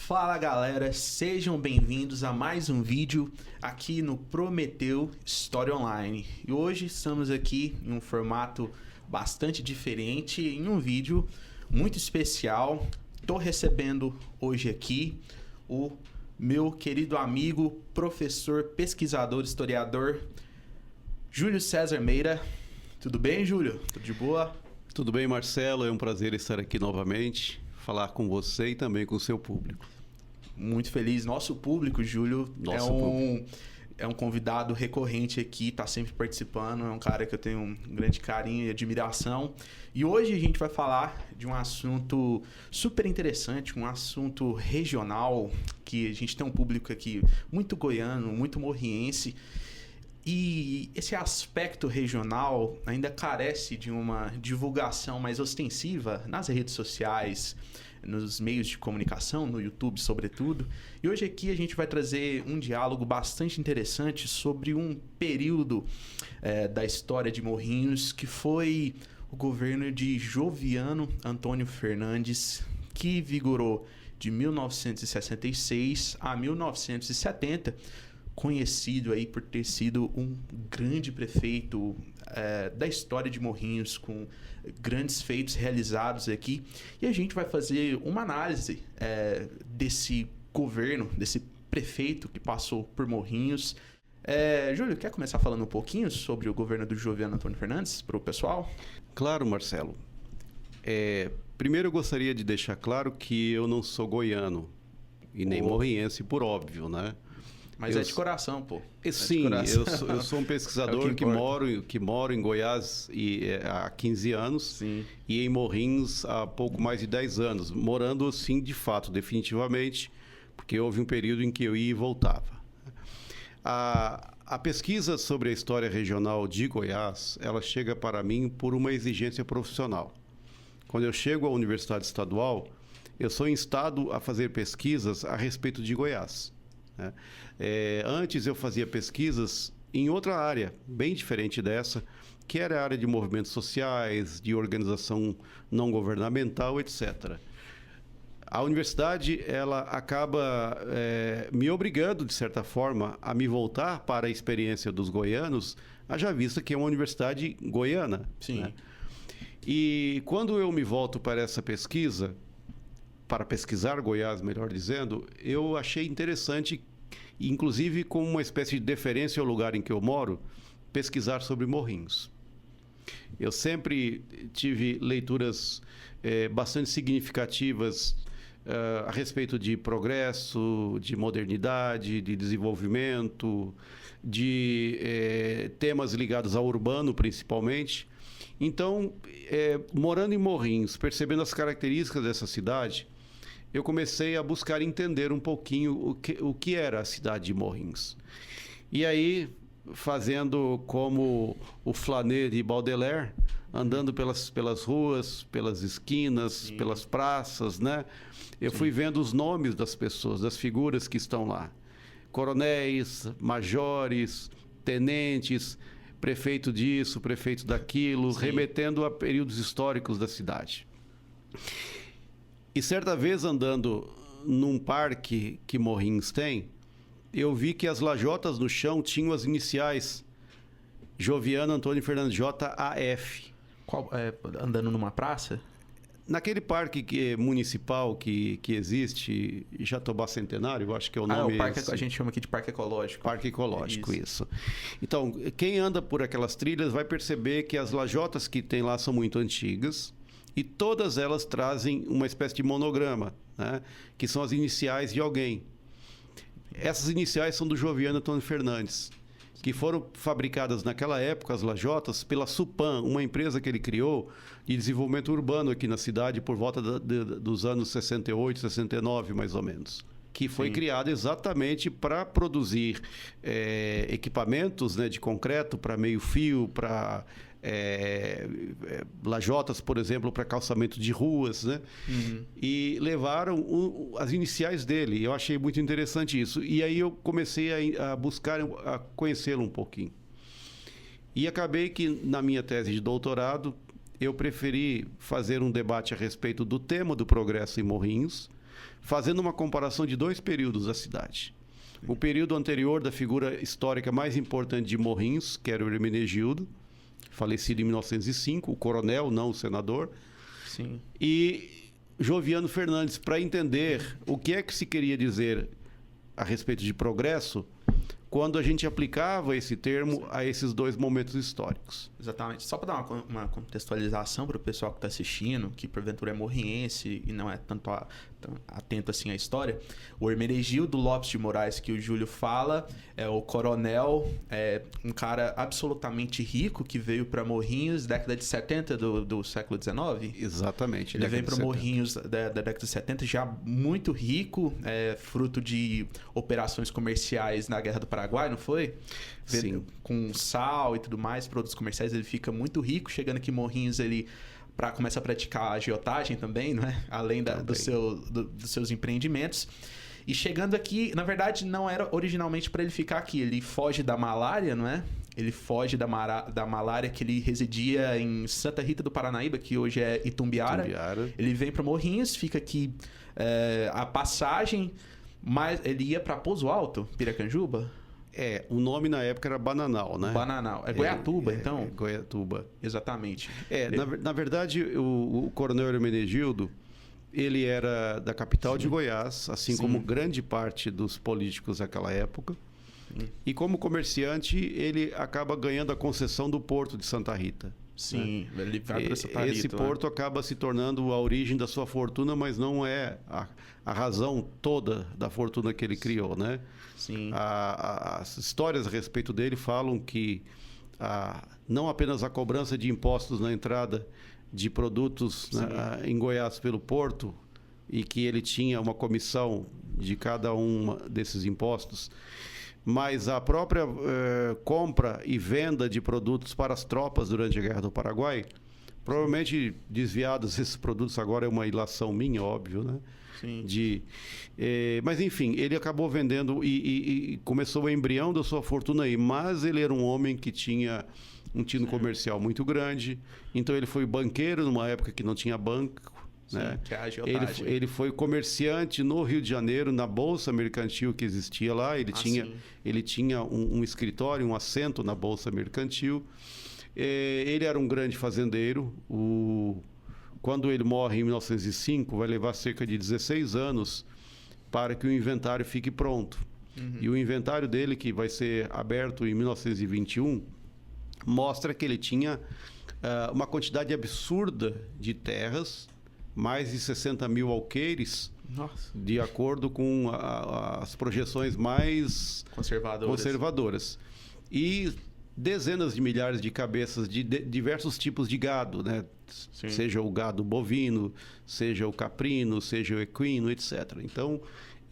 Fala galera, sejam bem-vindos a mais um vídeo aqui no Prometeu História Online. E hoje estamos aqui em um formato bastante diferente, em um vídeo muito especial. Estou recebendo hoje aqui o meu querido amigo, professor, pesquisador, historiador, Júlio César Meira. Tudo bem, Júlio? Tudo de boa? Tudo bem, Marcelo? É um prazer estar aqui novamente, falar com você e também com o seu público. Muito feliz. Nosso público, Júlio, é um convidado recorrente aqui, está sempre participando, é um cara que eu tenho um grande carinho e admiração. E hoje a gente vai falar de um assunto super interessante, um assunto regional, que a gente tem um público aqui muito goiano, muito morriense. E esse aspecto regional ainda carece de uma divulgação mais ostensiva nas redes sociais, nos meios de comunicação, no YouTube sobretudo. E hoje aqui a gente vai trazer um diálogo bastante interessante sobre um período da história de Morrinhos, que foi o governo de Joviano Antônio Fernandes, que vigorou de 1966 a 1970, conhecido aí por ter sido um grande prefeito da história de Morrinhos, com grandes feitos realizados aqui. E a gente vai fazer uma análise desse governo, desse prefeito que passou por Morrinhos. Júlio, quer começar falando um pouquinho sobre o governo do Joviano Antônio Fernandes para o pessoal? Claro, Marcelo. Primeiro eu gostaria de deixar claro que eu não sou goiano e nem morriense, por óbvio, né? Mas é de coração, pô. Sim, eu sou um pesquisador que moro em Goiás há 15 anos. Sim. E em Morrinhos há pouco mais de 10 anos. Morando, sim, de fato, definitivamente, porque houve um período em que eu ia e voltava. A pesquisa sobre a história regional de Goiás, ela chega para mim por uma exigência profissional. Quando eu chego à Universidade Estadual, eu sou instado a fazer pesquisas a respeito de Goiás. Antes eu fazia pesquisas em outra área, bem diferente dessa, que era a área de movimentos sociais, de organização não governamental, etc. A universidade, ela acaba me obrigando, de certa forma, a me voltar para a experiência dos goianos, haja vista que é uma universidade goiana. Sim. Né? E quando eu me volto para essa pesquisa, para pesquisar Goiás, melhor dizendo, eu achei interessante, inclusive como uma espécie de deferência ao lugar em que eu moro, pesquisar sobre Morrinhos. Eu sempre tive leituras bastante significativas a respeito de progresso, de modernidade, de desenvolvimento, de temas ligados ao urbano, principalmente. Então, morando em Morrinhos, percebendo as características dessa cidade, eu comecei a buscar entender um pouquinho o que era a cidade de Morrinhos. E aí, fazendo como o Flaner de Baudelaire, andando pelas ruas, pelas esquinas, sim, pelas praças, né? Eu fui vendo os nomes das pessoas, das figuras que estão lá. Coronéis, majores, tenentes, prefeito disso, prefeito daquilo, sim, remetendo a períodos históricos da cidade. E certa vez, andando num parque que Morrinhos tem, eu vi que as lajotas no chão tinham as iniciais Joviano Antônio Fernandes, JAF. Andando numa praça? Naquele parque municipal que existe, Jatobá Centenário, eu acho que é o nome. O parque, a gente chama aqui de Parque Ecológico. Parque Ecológico, isso. Então, quem anda por aquelas trilhas vai perceber que as lajotas que tem lá são muito antigas e todas elas trazem uma espécie de monograma, né? Que são as iniciais de alguém. Essas iniciais são do Joviano Antônio Fernandes, que foram fabricadas naquela época, as lajotas, pela Supan, uma empresa que ele criou de desenvolvimento urbano aqui na cidade por volta dos anos 68, 69, mais ou menos. Que foi, sim, criada exatamente para produzir equipamentos, né, de concreto para meio-fio, para lajotas, por exemplo, para calçamento de ruas, né? Uhum. E levaram as iniciais dele. Eu achei muito interessante isso. E aí eu comecei a buscar, a conhecê-lo um pouquinho. E acabei que, na minha tese de doutorado, eu preferi fazer um debate a respeito do tema do progresso em Morrinhos, fazendo uma comparação de 2 períodos da cidade. O período anterior da figura histórica mais importante de Morrinhos, que era o Hermenegildo, falecido em 1905, o coronel, não o senador. Sim. E Joviano Fernandes, para entender o que é que se queria dizer a respeito de progresso, quando a gente aplicava esse termo a esses 2 momentos históricos. Exatamente. Só para dar uma contextualização para o pessoal que está assistindo, que porventura é morriense e não é tanto atento assim à história, o Hermenegildo Lopes de Moraes, que o Júlio fala, é o coronel, é um cara absolutamente rico que veio para Morrinhos década de 70 do século XIX. Exatamente. Ele vem para Morrinhos da década de 70 já muito rico, fruto de operações comerciais na Guerra do Paraguai, não foi? Sim. Com sal e tudo mais, produtos comerciais, ele fica muito rico. Chegando aqui em Morrinhos, ele começa a praticar agiotagem também, não é? Além dos seus empreendimentos. E chegando aqui, na verdade, não era originalmente para ele ficar aqui. Ele foge da malária, não é? Ele foge da malária que ele residia em Santa Rita do Paranaíba, que hoje é Itumbiara. Ele vem para Morrinhos, fica aqui a passagem, mas ele ia para Pouso Alto, Piracanjuba. O nome na época era Bananal, né? Bananal. É Goiatuba, então? Goiatuba. Exatamente. Na verdade, o coronel Hermenegildo, ele era da capital de Goiás, assim como grande parte dos políticos daquela época. E como comerciante, ele acaba ganhando a concessão do Porto de Santa Rita. Sim, né? Ele vai para Santa Rita. Esse porto acaba se tornando a origem da sua fortuna, mas não é a razão toda da fortuna que ele criou, né? Sim. As histórias a respeito dele falam que não apenas a cobrança de impostos na entrada de produtos em Goiás pelo porto, e que ele tinha uma comissão de cada um desses impostos, mas a própria compra e venda de produtos para as tropas durante a Guerra do Paraguai, provavelmente desviados esses produtos, agora é uma ilação minha, óbvio, né? Sim. Mas enfim, ele acabou vendendo e começou o embrião da sua fortuna aí, mas ele era um homem que tinha um tino comercial muito grande, então ele foi banqueiro numa época que não tinha banco. Sim, né? que é a agiotagem. Ele foi comerciante no Rio de Janeiro, na Bolsa Mercantil que existia lá. Ele tinha um escritório, um assento na Bolsa Mercantil. Ele era um grande fazendeiro. Quando ele morre em 1905, vai levar cerca de 16 anos para que o inventário fique pronto. E o inventário dele, que vai ser aberto em 1921, mostra que ele tinha uma quantidade absurda de terras, mais de 60 mil alqueires, de acordo com as projeções mais conservadoras. E dezenas de milhares de cabeças de diversos tipos de gado, né? Sim. Seja o gado bovino, seja o caprino, seja o equino, etc. Então,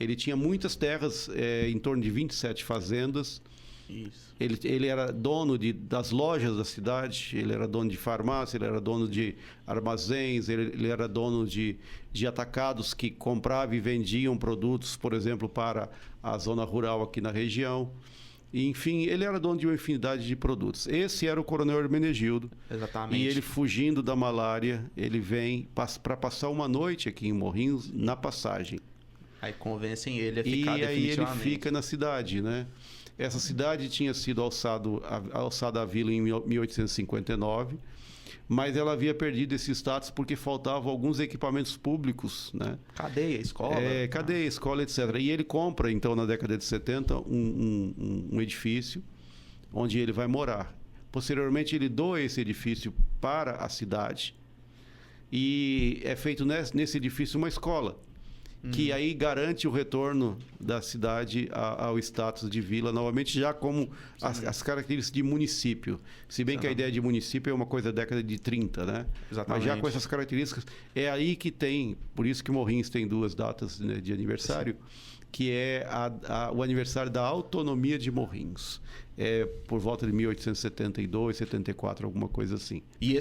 ele tinha muitas terras, em torno de 27 fazendas. Isso. Ele era dono das lojas da cidade, ele era dono de farmácia, ele era dono de armazéns, ele era dono de atacados que compravam e vendiam produtos, por exemplo, para a zona rural aqui na região. Enfim, ele era dono de uma infinidade de produtos. Esse era o coronel Hermenegildo. Exatamente. E ele, fugindo da malária, ele vem para passar uma noite aqui em Morrinhos, na passagem. Aí convencem ele a ficar definitivamente. E aí ele fica na cidade, né? Essa cidade tinha sido alçada à vila em 1859, mas ela havia perdido esse status porque faltavam alguns equipamentos públicos, né? Cadeia, escola. Cadeia, escola, etc. E ele compra, então, na década de 70, um edifício onde ele vai morar. Posteriormente, ele doa esse edifício para a cidade e é feito nesse edifício uma escola, que aí garante o retorno da cidade ao status de vila, novamente, já como as características de município. Se bem que a ideia de município é uma coisa da década de 30, né? Exatamente. Mas já com essas características, é aí que tem, por isso que Morrinhos tem 2 datas, né, de aniversário, que é o aniversário da autonomia de Morrinhos. Por volta de 1872, 74, alguma coisa assim. E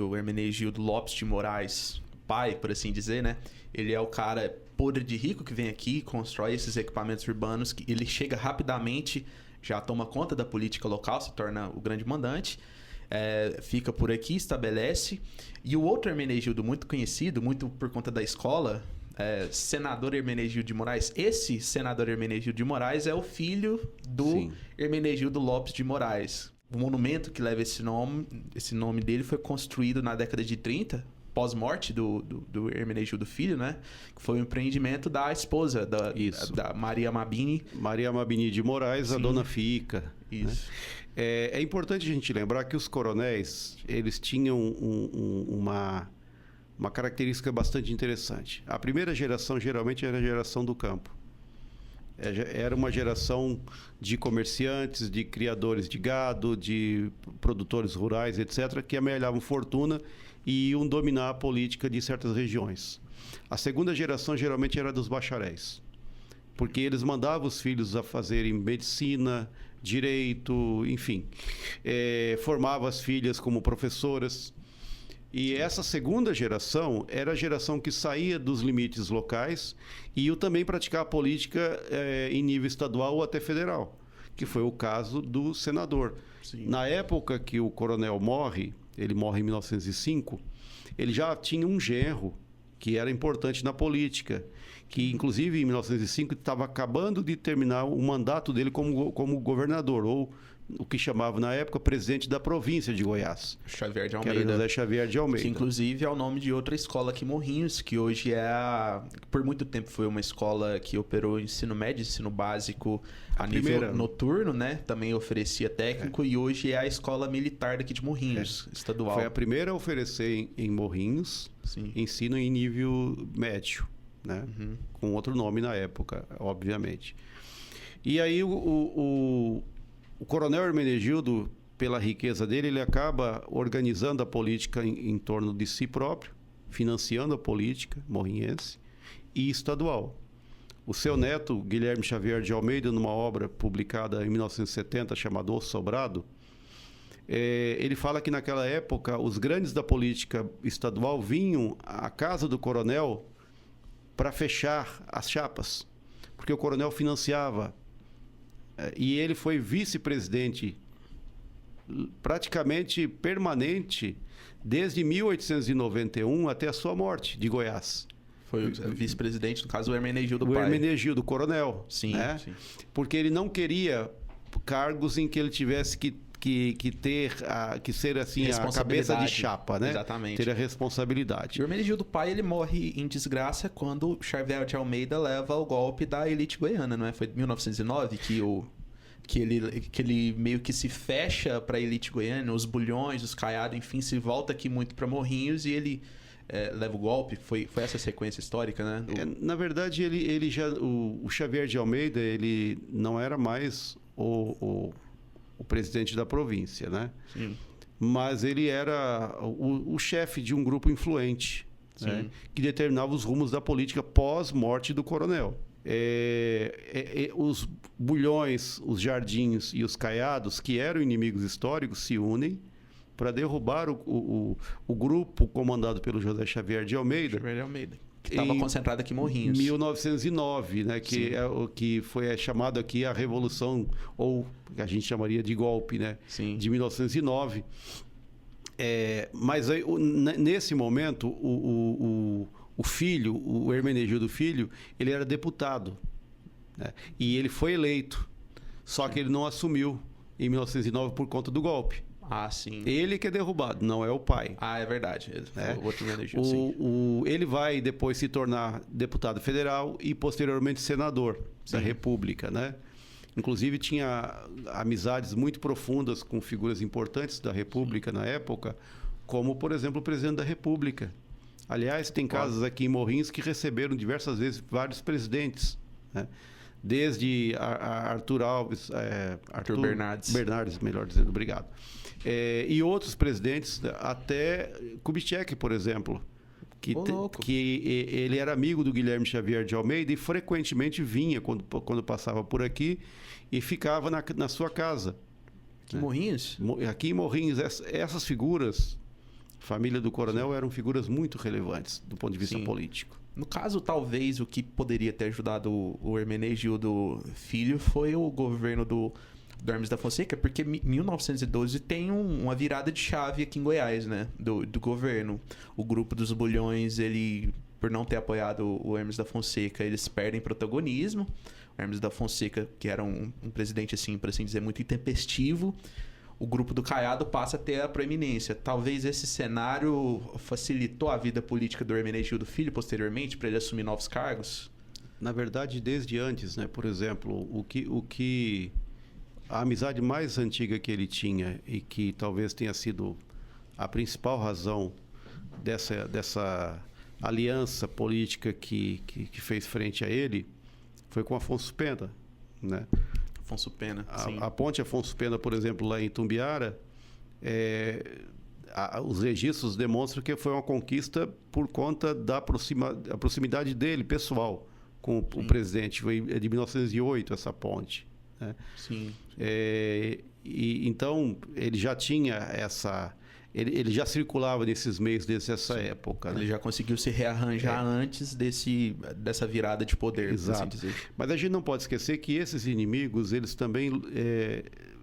o Hermenegildo Lopes de Moraes, pai, por assim dizer, né? Ele é o cara podre de rico que vem aqui, constrói esses equipamentos urbanos, que ele chega rapidamente, já toma conta da política local, se torna o grande mandante, fica por aqui, estabelece. E o outro Hermenegildo muito conhecido, muito por conta da escola, senador Hermenegildo de Moraes. Esse senador Hermenegildo de Moraes é o filho do Sim. Hermenegildo Lopes de Moraes. O monumento que leva esse nome dele foi construído na década de 30, pós-morte do Hermenegildo Filho, né? Que foi um empreendimento da esposa da Maria Mabini. Maria Mabini de Moraes, Sim. a dona Fica. Isso. Né? É importante a gente lembrar que os coronéis, eles tinham uma característica bastante interessante. A primeira geração, geralmente, era a geração do campo. Era uma geração de comerciantes, de criadores de gado, de produtores rurais, etc., que amealhavam fortuna e iam dominar a política de certas regiões. A segunda geração, geralmente, era dos bacharéis, porque eles mandavam os filhos a fazerem medicina, direito, enfim. Formavam as filhas como professoras. E essa segunda geração era a geração que saía dos limites locais e ia também praticar a política em nível estadual ou até federal, que foi o caso do senador. Sim. Na época que o coronel morre, ele morre em 1905, ele já tinha um genro que era importante na política, que inclusive em 1905 estava acabando de terminar o mandato dele como governador, ou o que chamava na época presidente da província de Goiás. Xavier de Que Almeida. era José Xavier de Almeida. Que inclusive é o nome de outra escola aqui em Morrinhos, que hoje por muito tempo foi uma escola que operou ensino médio, ensino básico a nível noturno, né? Também oferecia técnico e hoje é a escola militar daqui de Morrinhos, estadual. Foi a primeira a oferecer em Morrinhos, Sim. ensino em nível médio, né? Uhum. Com outro nome na época, obviamente. E aí o coronel Hermenegildo, pela riqueza dele, ele acaba organizando a política em torno de si próprio, financiando a política morrinhense e estadual. O seu neto, Guilherme Xavier de Almeida, numa obra publicada em 1970 chamada O Sobrado, ele fala que naquela época os grandes da política estadual vinham à casa do coronel para fechar as chapas, porque o coronel financiava. E ele foi vice-presidente praticamente permanente desde 1891 até a sua morte, de Goiás. Foi o vice-presidente, no caso, o Hermenegildo pai. O Hermenegildo, coronel. Sim, né? sim. Porque ele não queria cargos em que ele tivesse que ser assim a cabeça de chapa, né? Exatamente. Ter a responsabilidade. O Hermenegildo pai, ele morre em desgraça quando Xavier de Almeida leva o golpe da elite goiana, não é? Foi em 1909 que ele meio que se fecha para a elite goiana, os bulhões, os caiados, enfim, se volta aqui muito para Morrinhos e ele leva o golpe. Foi essa sequência histórica, né? Na verdade, ele já o Xavier de Almeida, ele não era mais o presidente da província, né? Sim. Mas ele era o chefe de um grupo influente, né? Que determinava os rumos da política pós-morte do coronel. Os bulhões, os jardins e os caiados, que eram inimigos históricos, se unem para derrubar o grupo comandado pelo José Xavier de Almeida. Xavier de Almeida. Que estava concentrado aqui em Morrinhos. 1909, né? Que foi chamado aqui a Revolução, ou que a gente chamaria de golpe, né? Sim. De 1909. Mas aí, nesse momento, o filho, o Hermenegildo Filho, ele era deputado, né? E ele foi eleito, só que ele não assumiu em 1909 por conta do golpe. Ah, sim. Ele que é derrubado, não é o pai. Ah, é verdade. Né? O outro Hermenegildo, sim. Ele vai depois se tornar deputado federal e posteriormente senador da República, né? Inclusive tinha amizades muito profundas com figuras importantes da República na época, como, por exemplo, o presidente da República. Aliás, tem casas aqui em Morrinhos que receberam diversas vezes vários presidentes, né? Desde Arthur Alves... Arthur Bernardes. Bernardes, melhor dizendo, obrigado. E outros presidentes, até Kubitschek, por exemplo, que ele era amigo do Guilherme Xavier de Almeida e frequentemente vinha quando passava por aqui e ficava na sua casa. Aqui em Morrinhos? Aqui em Morrinhos, essas figuras, família do coronel, eram figuras muito relevantes do ponto de vista político. No caso, talvez, o que poderia ter ajudado o Hermenegildo Filho foi o governo do Hermes da Fonseca, porque em 1912 tem uma virada de chave aqui em Goiás, né? Do governo. O grupo dos bulhões, ele por não ter apoiado o Hermes da Fonseca, eles perdem protagonismo. O Hermes da Fonseca, que era um presidente, assim, por assim dizer, muito intempestivo, o grupo do Caiado passa a ter a proeminência. Talvez esse cenário facilitou a vida política do Hermenegildo Filho posteriormente, para ele assumir novos cargos? Na verdade, desde antes, né? Por exemplo, a amizade mais antiga que ele tinha e que talvez tenha sido a principal razão dessa aliança política que fez frente a ele foi com Afonso Pena, né? Afonso Pena, sim. A ponte Afonso Pena, por exemplo, lá em Itumbiara, os registros demonstram que foi uma conquista por conta da proximidade dele, pessoal, com o presidente. Foi de 1908 essa ponte, né? Sim. Então, ele já tinha essa... Ele já circulava nesses meios desde essa época. Ele né? já conseguiu se rearranjar antes dessa virada de poder, Exato. por assim dizer. Mas a gente não pode esquecer que esses inimigos, eles também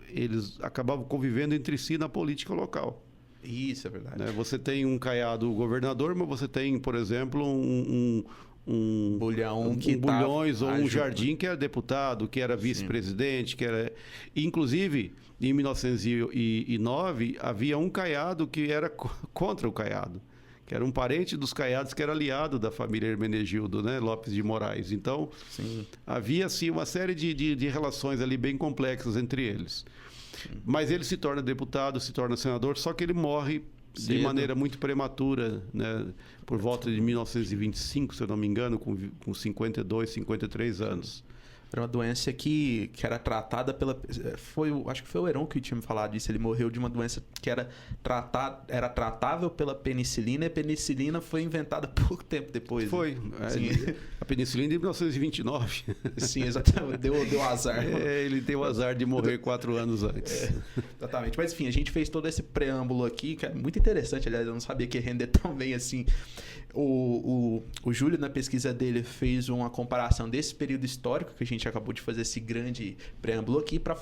eles acabavam convivendo entre si na política local. Isso, é verdade. Né? Você tem um Caiado governador, mas você tem, por exemplo, um Bulhões ou um Jardim que era deputado, que era vice-presidente, que era... Inclusive, em 1909, havia um Caiado que era contra o Caiado, que era um parente dos Caiados, que era aliado da família Hermenegildo, né? Lopes de Moraes. Então, havia assim, uma série de relações ali bem complexas entre eles. Mas ele se torna deputado, se torna senador, só que ele morre de maneira muito prematura, né? Por volta de 1925, se eu não me engano, com 52, 53 anos. Era uma doença que era tratada pela... acho que foi o Heron que tinha me falado disso. Ele morreu de uma doença que era tratável pela penicilina, e a penicilina foi inventada pouco tempo depois. Foi. Né? A penicilina de 1929. Sim, exatamente. Deu azar. Ele deu azar de morrer 4 anos antes. Exatamente. Mas, enfim, a gente fez todo esse preâmbulo aqui, que é muito interessante. Aliás, eu não sabia que ia render tão bem assim. O Júlio, na pesquisa dele, fez uma comparação desse período histórico, que a gente acabou de fazer esse grande preâmbulo aqui, para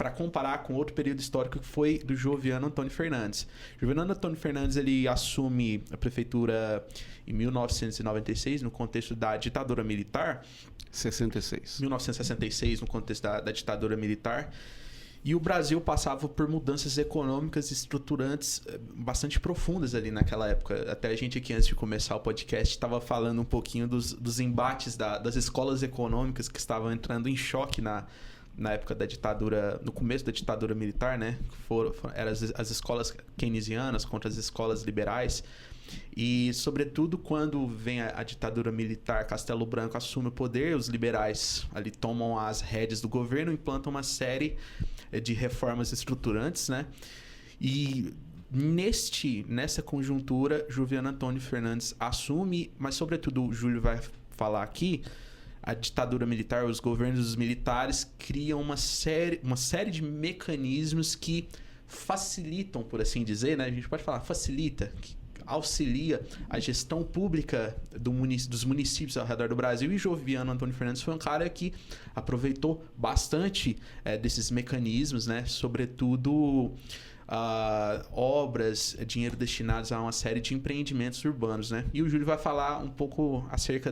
comparar com outro período histórico que foi do Joviano Antônio Fernandes. Joviano Antônio Fernandes, ele assume a prefeitura em 1996, no contexto da ditadura militar. 1966, no contexto da ditadura militar. E o Brasil passava por mudanças econômicas estruturantes bastante profundas ali naquela época. Até a gente aqui, antes de começar o podcast, estava falando um pouquinho dos embates das escolas econômicas que estavam entrando em choque na época da ditadura, no começo da ditadura militar, né? Eram as escolas keynesianas contra as escolas liberais. E, sobretudo, quando vem a ditadura militar, Castelo Branco assume o poder, os liberais ali tomam as rédeas do governo, implantam uma série de reformas estruturantes, né? E nessa conjuntura, Joviano Antônio Fernandes assume, mas, sobretudo, o Júlio vai falar aqui, a ditadura militar, os governos militares criam uma série de mecanismos que facilitam, por assim dizer, né? A gente pode falar facilita, que auxilia a gestão pública dos municípios ao redor do Brasil. E Joviano Antônio Fernandes foi um cara que aproveitou bastante desses mecanismos, né? Sobretudo obras, dinheiro destinados a uma série de empreendimentos urbanos, né? E o Júlio vai falar um pouco acerca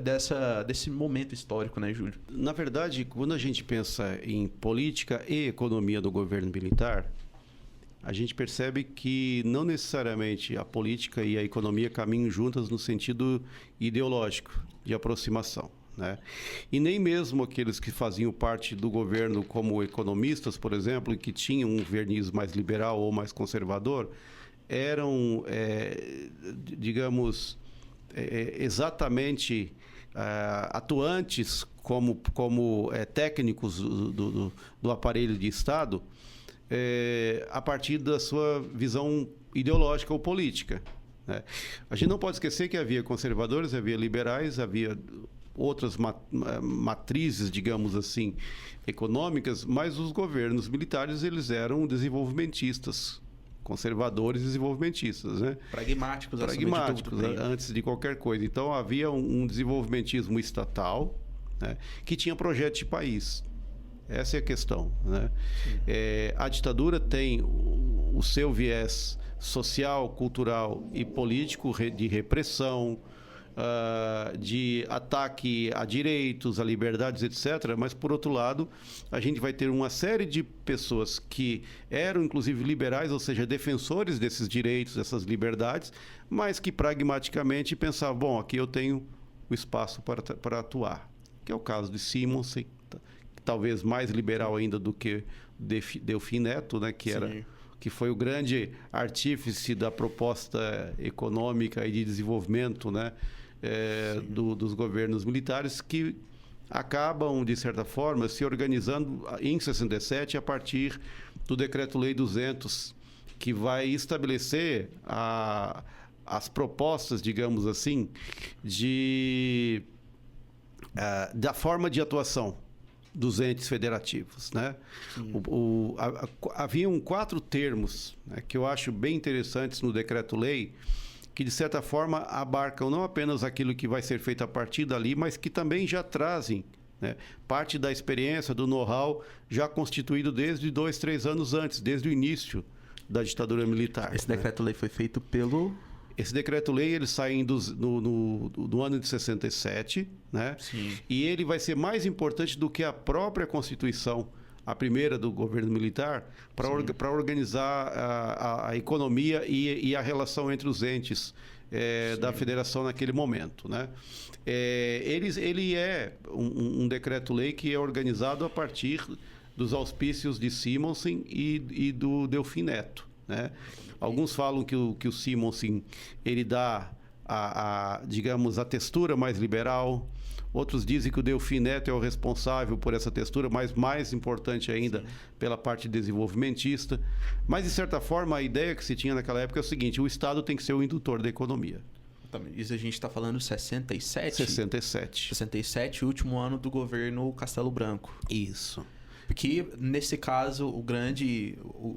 desse momento histórico, né, Júlio? Na verdade, quando a gente pensa em política e economia do governo militar, a gente percebe que não necessariamente a política e a economia caminham juntas no sentido ideológico, de aproximação, né? E nem mesmo aqueles que faziam parte do governo como economistas, por exemplo, que tinham um verniz mais liberal ou mais conservador, eram, digamos, exatamente atuantes como técnicos do aparelho de Estado, a partir da sua visão ideológica ou política, né? A gente não pode esquecer que havia conservadores, havia liberais, havia outras matrizes, digamos assim, econômicas, mas os governos militares, eles eram desenvolvimentistas, conservadores e desenvolvimentistas, né? Pragmáticos antes de qualquer coisa. Então havia um desenvolvimentismo estatal, né, que tinha projeto de país. Essa é a questão, né? A ditadura tem o seu viés social, cultural e político de repressão, de ataque a direitos, a liberdades, etc. Mas, por outro lado, a gente vai ter uma série de pessoas que eram, inclusive, liberais, ou seja, defensores desses direitos, dessas liberdades, mas que pragmaticamente pensavam, bom, aqui eu tenho o espaço para atuar. Que é o caso de Simonsen, talvez mais liberal ainda do que Delfim Neto, né, que foi o grande artífice da proposta econômica e de desenvolvimento, né, dos governos militares, que acabam, de certa forma, se organizando em 67 a partir do Decreto-Lei 200, que vai estabelecer as propostas, digamos assim, da forma de atuação dos entes federativos, né? Haviam 4 termos, né, que eu acho bem interessantes no Decreto-Lei, que de certa forma abarcam não apenas aquilo que vai ser feito a partir dali, mas que também já trazem, né, parte da experiência, do know-how já constituído desde 2, 3 anos antes, desde o início da ditadura militar. Esse Decreto-Lei foi feito pelo... Esse Decreto-Lei, ele sai no ano de 67, né? Sim. E ele vai ser mais importante do que a própria Constituição, a primeira do governo militar, para organizar a economia e a relação entre os entes da federação naquele momento, né? Ele é um decreto-lei que é organizado a partir dos auspícios de Simonsen e do Delfim Neto, né? Alguns falam que o Simonsen, ele dá digamos, a textura mais liberal. Outros dizem que o Delfim Neto é o responsável por essa textura, mas mais importante ainda, pela parte desenvolvimentista. Mas, de certa forma, a ideia que se tinha naquela época é o seguinte: o Estado tem que ser o indutor da economia. Isso a gente está falando 67? 67. 67, último ano do governo Castelo Branco. Isso. Porque, nesse caso,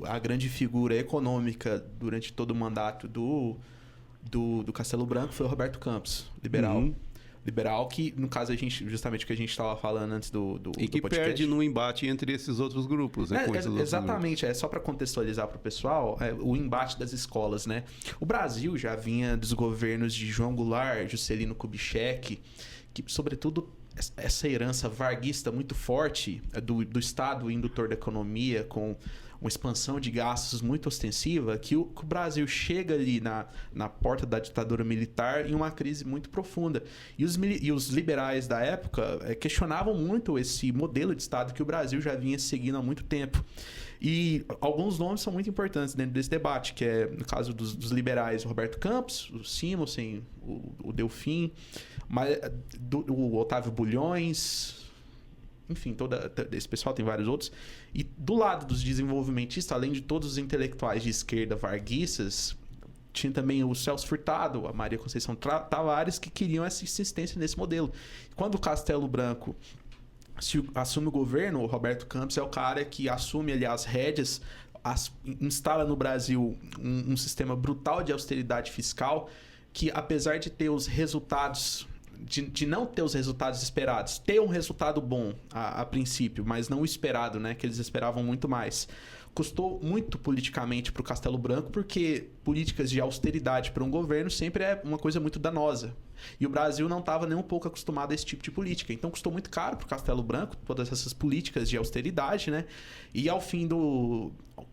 a grande figura econômica durante todo o mandato do Castelo Branco foi o Roberto Campos, liberal. Uhum. Liberal que, no caso, justamente o que a gente estava falando antes do que podcast. Perde no embate entre esses outros grupos, né? Exatamente, só para contextualizar para o pessoal, o embate das escolas, né? O Brasil já vinha dos governos de João Goulart, Juscelino Kubitschek, que, sobretudo, essa herança varguista muito forte do Estado indutor da economia, com uma expansão de gastos muito ostensiva, que o Brasil chega ali na porta da ditadura militar em uma crise muito profunda. E os liberais da época questionavam muito esse modelo de Estado que o Brasil já vinha seguindo há muito tempo. E alguns nomes são muito importantes dentro desse debate, que é, no caso dos liberais, o Roberto Campos, o Simonsen, o Delfim, o Otávio Bulhões, enfim, esse pessoal, tem vários outros. E do lado dos desenvolvimentistas, além de todos os intelectuais de esquerda varguistas, tinha também o Celso Furtado, a Maria Conceição Tavares, que queriam essa insistência nesse modelo. Quando o Castelo Branco assume o governo, o Roberto Campos é o cara que assume ali as rédeas, instala no Brasil um sistema brutal de austeridade fiscal, que, apesar de ter os resultados... De não ter os resultados esperados, ter um resultado bom a princípio, mas não o esperado, né? Que eles esperavam muito mais. Custou muito politicamente para o Castelo Branco, porque políticas de austeridade para um governo sempre é uma coisa muito danosa. E o Brasil não estava nem um pouco acostumado a esse tipo de política. Então custou muito caro para o Castelo Branco, todas essas políticas de austeridade, né? E ao fim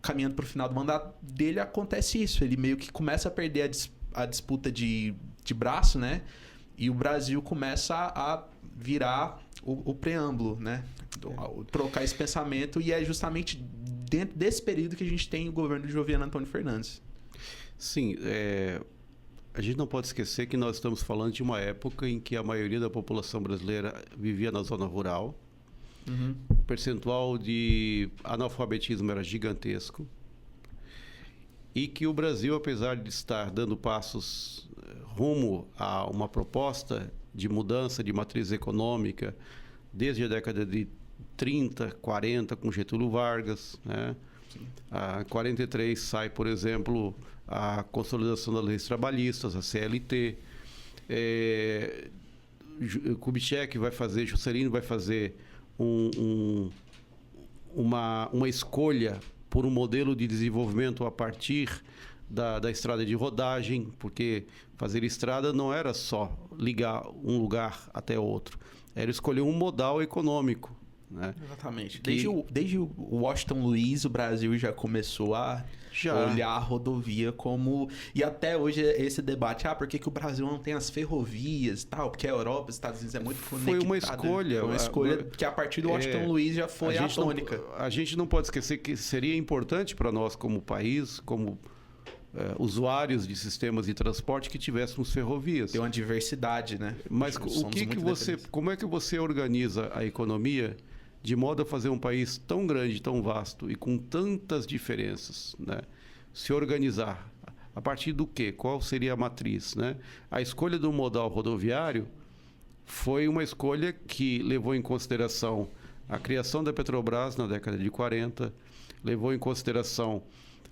caminhando para o final do mandato dele, acontece isso. Ele meio que começa a perder a disputa de braço, né? E o Brasil começa a virar o preâmbulo, né? Trocar esse pensamento, e é justamente dentro desse período que a gente tem o governo de Joviano Antônio Fernandes. Sim, a gente não pode esquecer que nós estamos falando de uma época em que a maioria da população brasileira vivia na zona rural. Uhum. O percentual de analfabetismo era gigantesco. E que o Brasil, apesar de estar dando passos rumo a uma proposta de mudança de matriz econômica desde a década de 30, 40, com Getúlio Vargas, né? A 43 sai, por exemplo, a consolidação das leis trabalhistas, a CLT. Kubitschek vai fazer, Juscelino vai fazer uma escolha por um modelo de desenvolvimento a partir da estrada de rodagem, porque fazer estrada não era só ligar um lugar até outro, era escolher um modal econômico, né? Exatamente. Desde o Washington Luiz, o Brasil já começou a olhar a rodovia como... E até hoje esse debate, por que o Brasil não tem as ferrovias e tal? Porque a Europa, os Estados Unidos é muito conectada. Foi uma escolha. Foi uma escolha que a partir do Washington Luiz já foi a tônica. A gente não pode esquecer que seria importante para nós como país, como usuários de sistemas de transporte, que tivéssemos ferrovias. Tem uma diversidade, né? Mas como é que você organiza a economia de modo a fazer um país tão grande, tão vasto e com tantas diferenças, né? Se organizar a partir do quê? Qual seria a matriz, né? A escolha do modal rodoviário foi uma escolha que levou em consideração a criação da Petrobras na década de 40, levou em consideração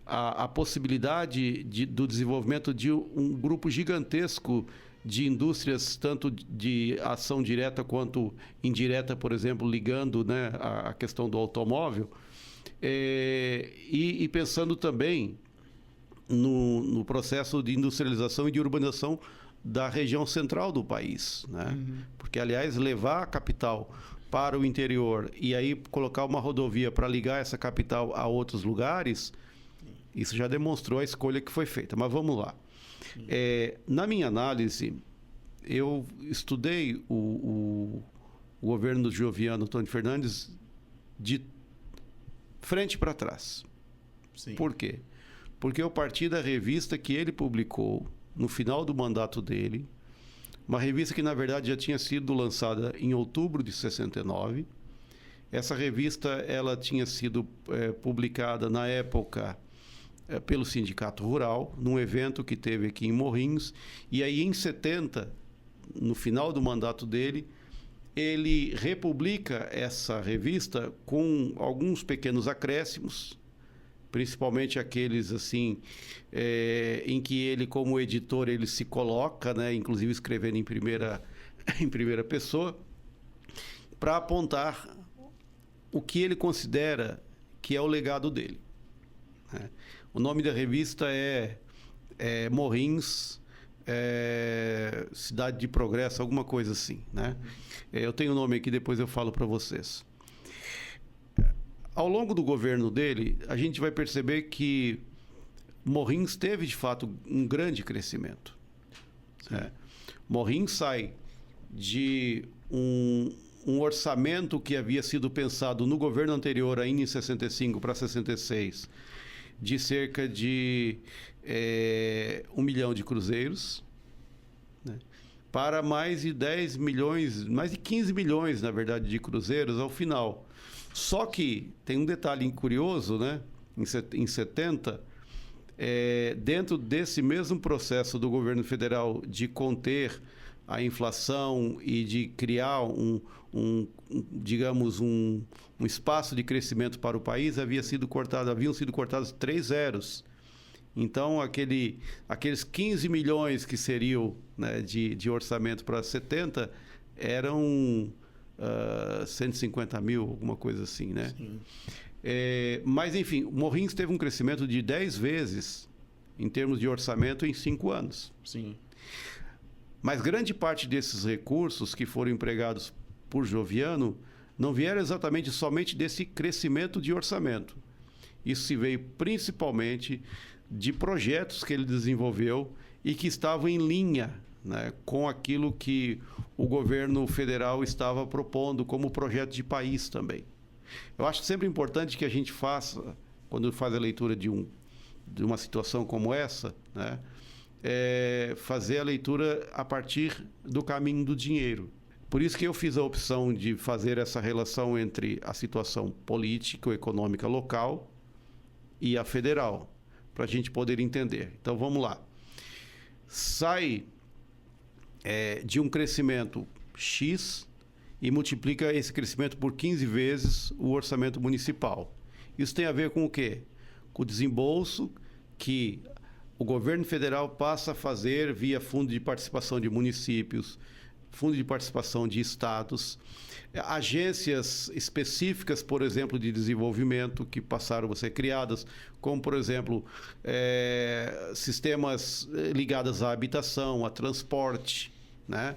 a possibilidade do desenvolvimento de um grupo gigantesco de indústrias, tanto de ação direta quanto indireta, por exemplo, ligando, né, a questão do automóvel, e pensando também no processo de industrialização e de urbanização da região central do país, né? Porque, aliás, levar a capital para o interior e aí colocar uma rodovia para ligar essa capital a outros lugares, isso já demonstrou a escolha que foi feita. Mas vamos lá. Na minha análise, eu estudei o governo do Joviano Antônio Fernandes de frente para trás. Sim. Por quê? Porque eu parti da revista que ele publicou no final do mandato dele, uma revista que, na verdade, já tinha sido lançada em outubro de 69. Essa revista ela tinha sido publicada, na época, pelo Sindicato Rural, num evento que teve aqui em Morrinhos, e aí em 70, no final do mandato dele, ele republica essa revista com alguns pequenos acréscimos, principalmente aqueles assim em que ele, como editor, ele se coloca, né, inclusive escrevendo em primeira pessoa, para apontar o que ele considera que é o legado dele, né? O nome da revista é Morrinhos, Cidade de Progresso, alguma coisa assim, né? Eu tenho o nome aqui, depois eu falo para vocês. Ao longo do governo dele, a gente vai perceber que Morrinhos teve, de fato, um grande crescimento. Morrinhos sai de um orçamento que havia sido pensado no governo anterior, ainda em 65 para 66, de cerca de 1 milhão de cruzeiros, né, para mais de 10 milhões, mais de 15 milhões, na verdade, de cruzeiros ao final. Só que tem um detalhe curioso, né? Em 70, dentro desse mesmo processo do governo federal de conter a inflação e de criar digamos, um espaço de crescimento para o país, haviam sido cortados 3 zeros. Então, aqueles 15 milhões que seriam, né, de orçamento para 70 eram 150 mil, alguma coisa assim, né? Mas, enfim, Morrinhos teve um crescimento de 10 vezes em termos de orçamento em 5 anos. Sim. Mas grande parte desses recursos que foram empregados por Joviano não vieram exatamente somente desse crescimento de orçamento. Isso se veio principalmente de projetos que ele desenvolveu e que estavam em linha, né, com aquilo que o governo federal estava propondo como projeto de país também. Eu acho sempre importante que a gente faça, quando faz a leitura de uma situação como essa, né, fazer a leitura a partir do caminho do dinheiro. Por isso que eu fiz a opção de fazer essa relação entre a situação político-econômica local e a federal, para a gente poder entender. Então, vamos lá. Sai de um crescimento X e multiplica esse crescimento por 15 vezes o orçamento municipal. Isso tem a ver com o quê? Com o desembolso que o governo federal passa a fazer via fundo de participação de municípios, fundo de participação de estados, agências específicas, por exemplo, de desenvolvimento que passaram a ser criadas, como, por exemplo, sistemas ligados à habitação, a transporte, né?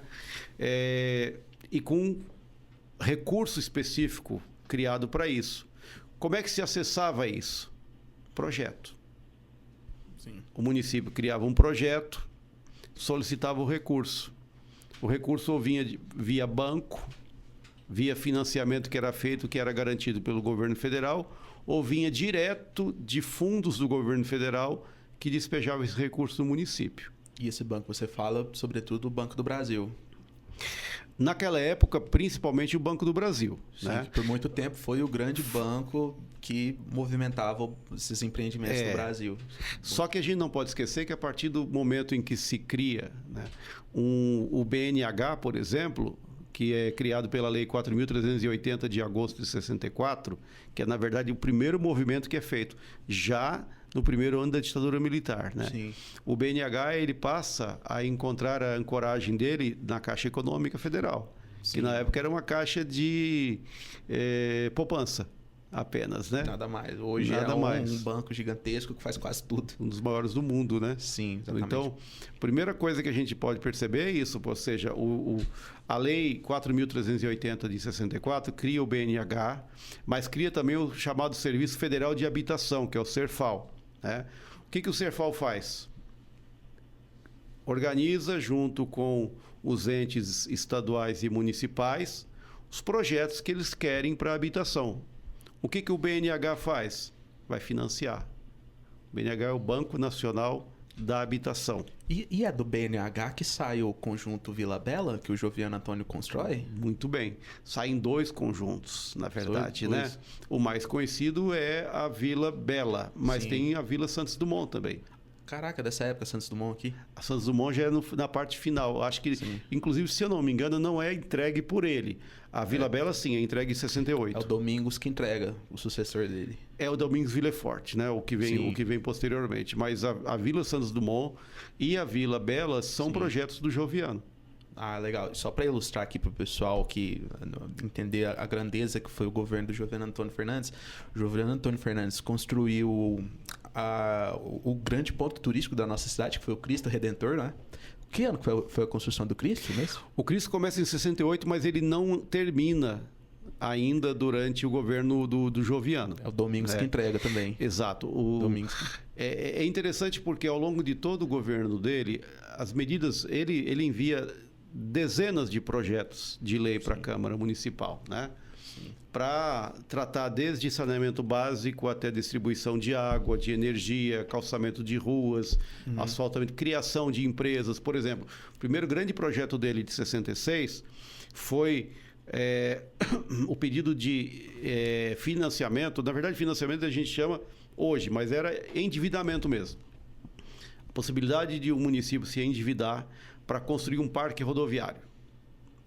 E com recurso específico criado para isso. Como é que se acessava isso? Projeto. Sim. O município criava um projeto, solicitava o recurso. O recurso ou vinha via banco, via financiamento que era feito, que era garantido pelo governo federal, ou vinha direto de fundos do governo federal que despejava esse recurso no município. E esse banco, você fala, sobretudo, o Banco do Brasil. Naquela época, principalmente o Banco do Brasil. Sim, né? que por muito tempo foi o grande banco que movimentava esses empreendimentos no Brasil. Só que a gente não pode esquecer que a partir do momento em que se cria, né, o BNH, por exemplo, que é criado pela Lei 4.380 de agosto de 64, que é, na verdade, o primeiro movimento que é feito já no primeiro ano da ditadura militar, né? Sim. O BNH ele passa a encontrar a ancoragem dele na Caixa Econômica Federal, Sim. que na época era uma caixa de poupança apenas, né? Nada mais. Hoje Nada mais. Um banco gigantesco que faz quase tudo. Um dos maiores do mundo, né? Sim, exatamente. Então, a primeira coisa que a gente pode perceber é isso, ou seja, a Lei 4.380 de 64 cria o BNH, mas cria também o chamado Serviço Federal de Habitação, que é o Serfal. Né? O que o Serfal faz? Organiza, junto com os entes estaduais e municipais, os projetos que eles querem para a habitação. O que o BNH faz? Vai financiar. O BNH é o Banco Nacional da Habitação. E é do BNH que sai o conjunto Vila Bela, que o Joviano Antônio constrói? Muito bem. Saem dois conjuntos, na verdade, né? Dois. O mais conhecido é a Vila Bela, mas Sim. tem a Vila Santos Dumont também. Caraca, dessa época, Santos Dumont aqui? A Santos Dumont já é na parte final. Acho que, Sim. inclusive, se eu não me engano, não é entregue por ele. A Vila Bela, sim, é entregue em 68. É o Domingos que entrega, o sucessor dele. É o Domingos Villefort, né? O que vem posteriormente. Mas a Vila Santos Dumont e a Vila Bela são Sim. projetos do Joviano. Ah, legal. Só para ilustrar aqui para o pessoal que entender a grandeza que foi o governo do Joviano Antônio Fernandes. O Joviano Antônio Fernandes construiu o grande ponto turístico da nossa cidade, que foi o Cristo Redentor, né? Que ano foi a construção do Cristo mesmo? O Cristo começa em 68, mas ele não termina ainda durante o governo do Joviano. É o Domingos que entrega também. Exato. Domingos. É interessante porque ao longo de todo o governo dele, as medidas, ele envia dezenas de projetos de lei para a Câmara Municipal, né? Para tratar desde saneamento básico até distribuição de água, de energia, calçamento de ruas, asfaltamento, criação de empresas. Por exemplo, o primeiro grande projeto dele de 66 foi o pedido de financiamento. Na verdade, financiamento a gente chama hoje, mas era endividamento mesmo. A possibilidade de um município se endividar para construir um parque rodoviário.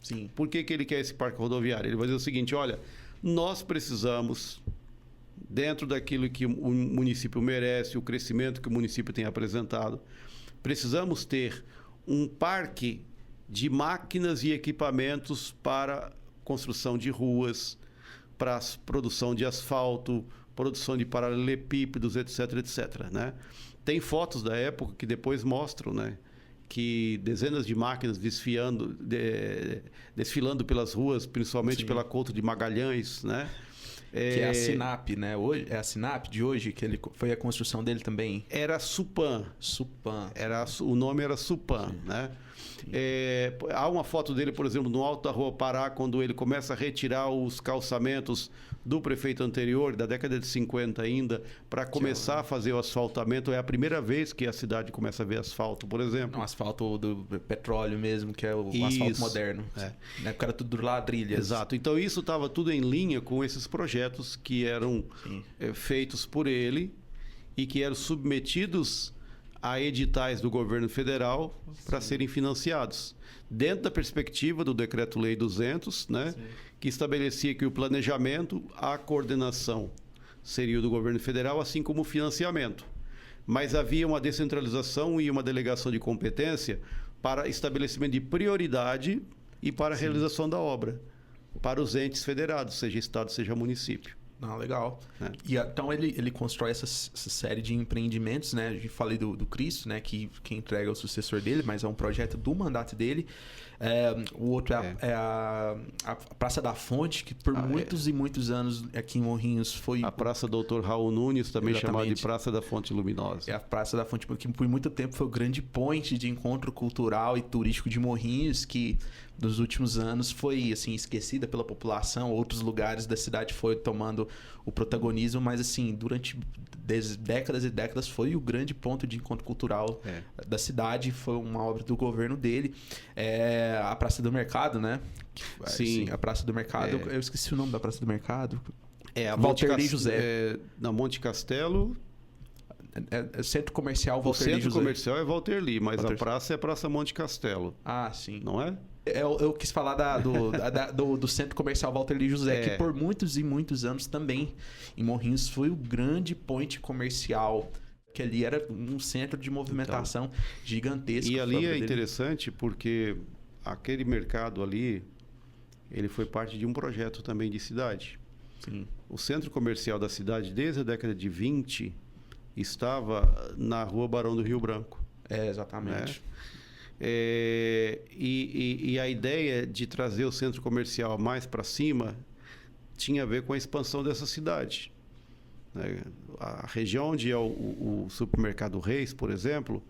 Sim. Por que ele quer esse parque rodoviário? Ele vai dizer o seguinte, olha, nós precisamos, dentro daquilo que o município merece, o crescimento que o município tem apresentado, precisamos ter um parque de máquinas e equipamentos para construção de ruas, para produção de asfalto, produção de paralelepípedos, etc, etc, né? Tem fotos da época que depois mostram, né, que dezenas de máquinas desfilando pelas ruas, principalmente Sim. pela Couto de Magalhães, né? Que é a Sinap, né? Hoje, é a Sinap de hoje, que foi a construção dele também. Era Supan. Supan. O nome era Supan, né? Há uma foto dele, por exemplo, no alto da Rua Pará, quando ele começa a retirar os calçamentos do prefeito anterior, da década de 50 ainda, para começar a fazer o asfaltamento. É a primeira vez que a cidade começa a ver asfalto, por exemplo. Um asfalto do petróleo mesmo, que é o Isso. asfalto moderno. Na época era tudo ladrilhas. Exato. Então isso estava tudo em linha com esses projetos que eram feitos por ele e que eram submetidos a editais do governo federal para serem financiados. Dentro da perspectiva do Decreto-Lei 200, né, que estabelecia que o planejamento, a coordenação seria o do governo federal, assim como o financiamento. Mas havia uma descentralização e uma delegação de competência para estabelecimento de prioridade e para a realização da obra, para os entes federados, seja Estado, seja município. Não, legal. E então ele constrói essa série de empreendimentos, né? Eu falei do Cristo, né? Que entrega o sucessor dele, mas é um projeto do mandato dele. O outro é a Praça da Fonte, que por muitos e muitos anos aqui em Morrinhos foi... A Praça Doutor Raul Nunes, também chamada de Praça da Fonte Luminosa. É a Praça da Fonte, que por muito tempo foi o grande point de encontro cultural e turístico de Morrinhos, que nos últimos anos foi assim esquecida pela população. Outros lugares da cidade foi tomando o protagonismo, mas assim, durante décadas e décadas foi o grande ponto de encontro cultural da cidade. Foi uma obra do governo dele. A Praça do Mercado, né? Sim. Assim, a Praça do Mercado. Eu esqueci o nome da Praça do Mercado. A Walter José. Na Monte Castelo. Centro Comercial Walter José. O centro comercial é Walter Lee, mas Walter... a praça é a Praça Monte Castelo. Ah, sim. Não é? Eu quis falar do Centro Comercial Walter Lee José, que por muitos e muitos anos também em Morrinhos foi o grande point comercial, que ali era um centro de movimentação gigantesco. E ali é interessante porque aquele mercado ali, ele foi parte de um projeto também de cidade. Sim. O centro comercial da cidade, desde a década de 20, estava na Rua Barão do Rio Branco. Exatamente. E a ideia de trazer o centro comercial mais para cima tinha a ver com a expansão dessa cidade. A região onde é o supermercado Reis, por exemplo,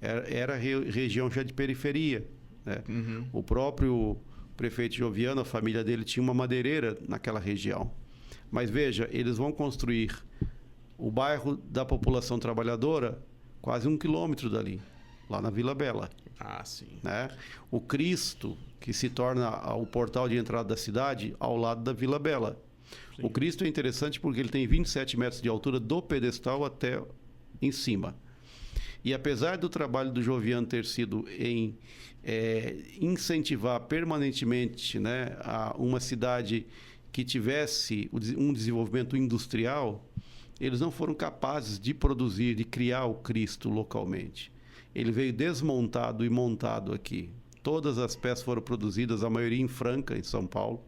era região já de periferia. Né? Uhum. O próprio prefeito Joviano, a família dele tinha uma madeireira naquela região. Mas veja, eles vão construir o bairro da população trabalhadora quase 1 quilômetro dali, lá na Vila Bela. Ah, sim. Né? O Cristo, que se torna o portal de entrada da cidade, ao lado da Vila Bela. Sim. O Cristo é interessante porque ele tem 27 metros de altura do pedestal até em cima. E apesar do trabalho do Joviano ter sido em incentivar permanentemente, né, uma cidade que tivesse um desenvolvimento industrial, eles não foram capazes de produzir, de criar o Cristo localmente. Ele veio desmontado e montado aqui. Todas as peças foram produzidas, a maioria em Franca, em São Paulo,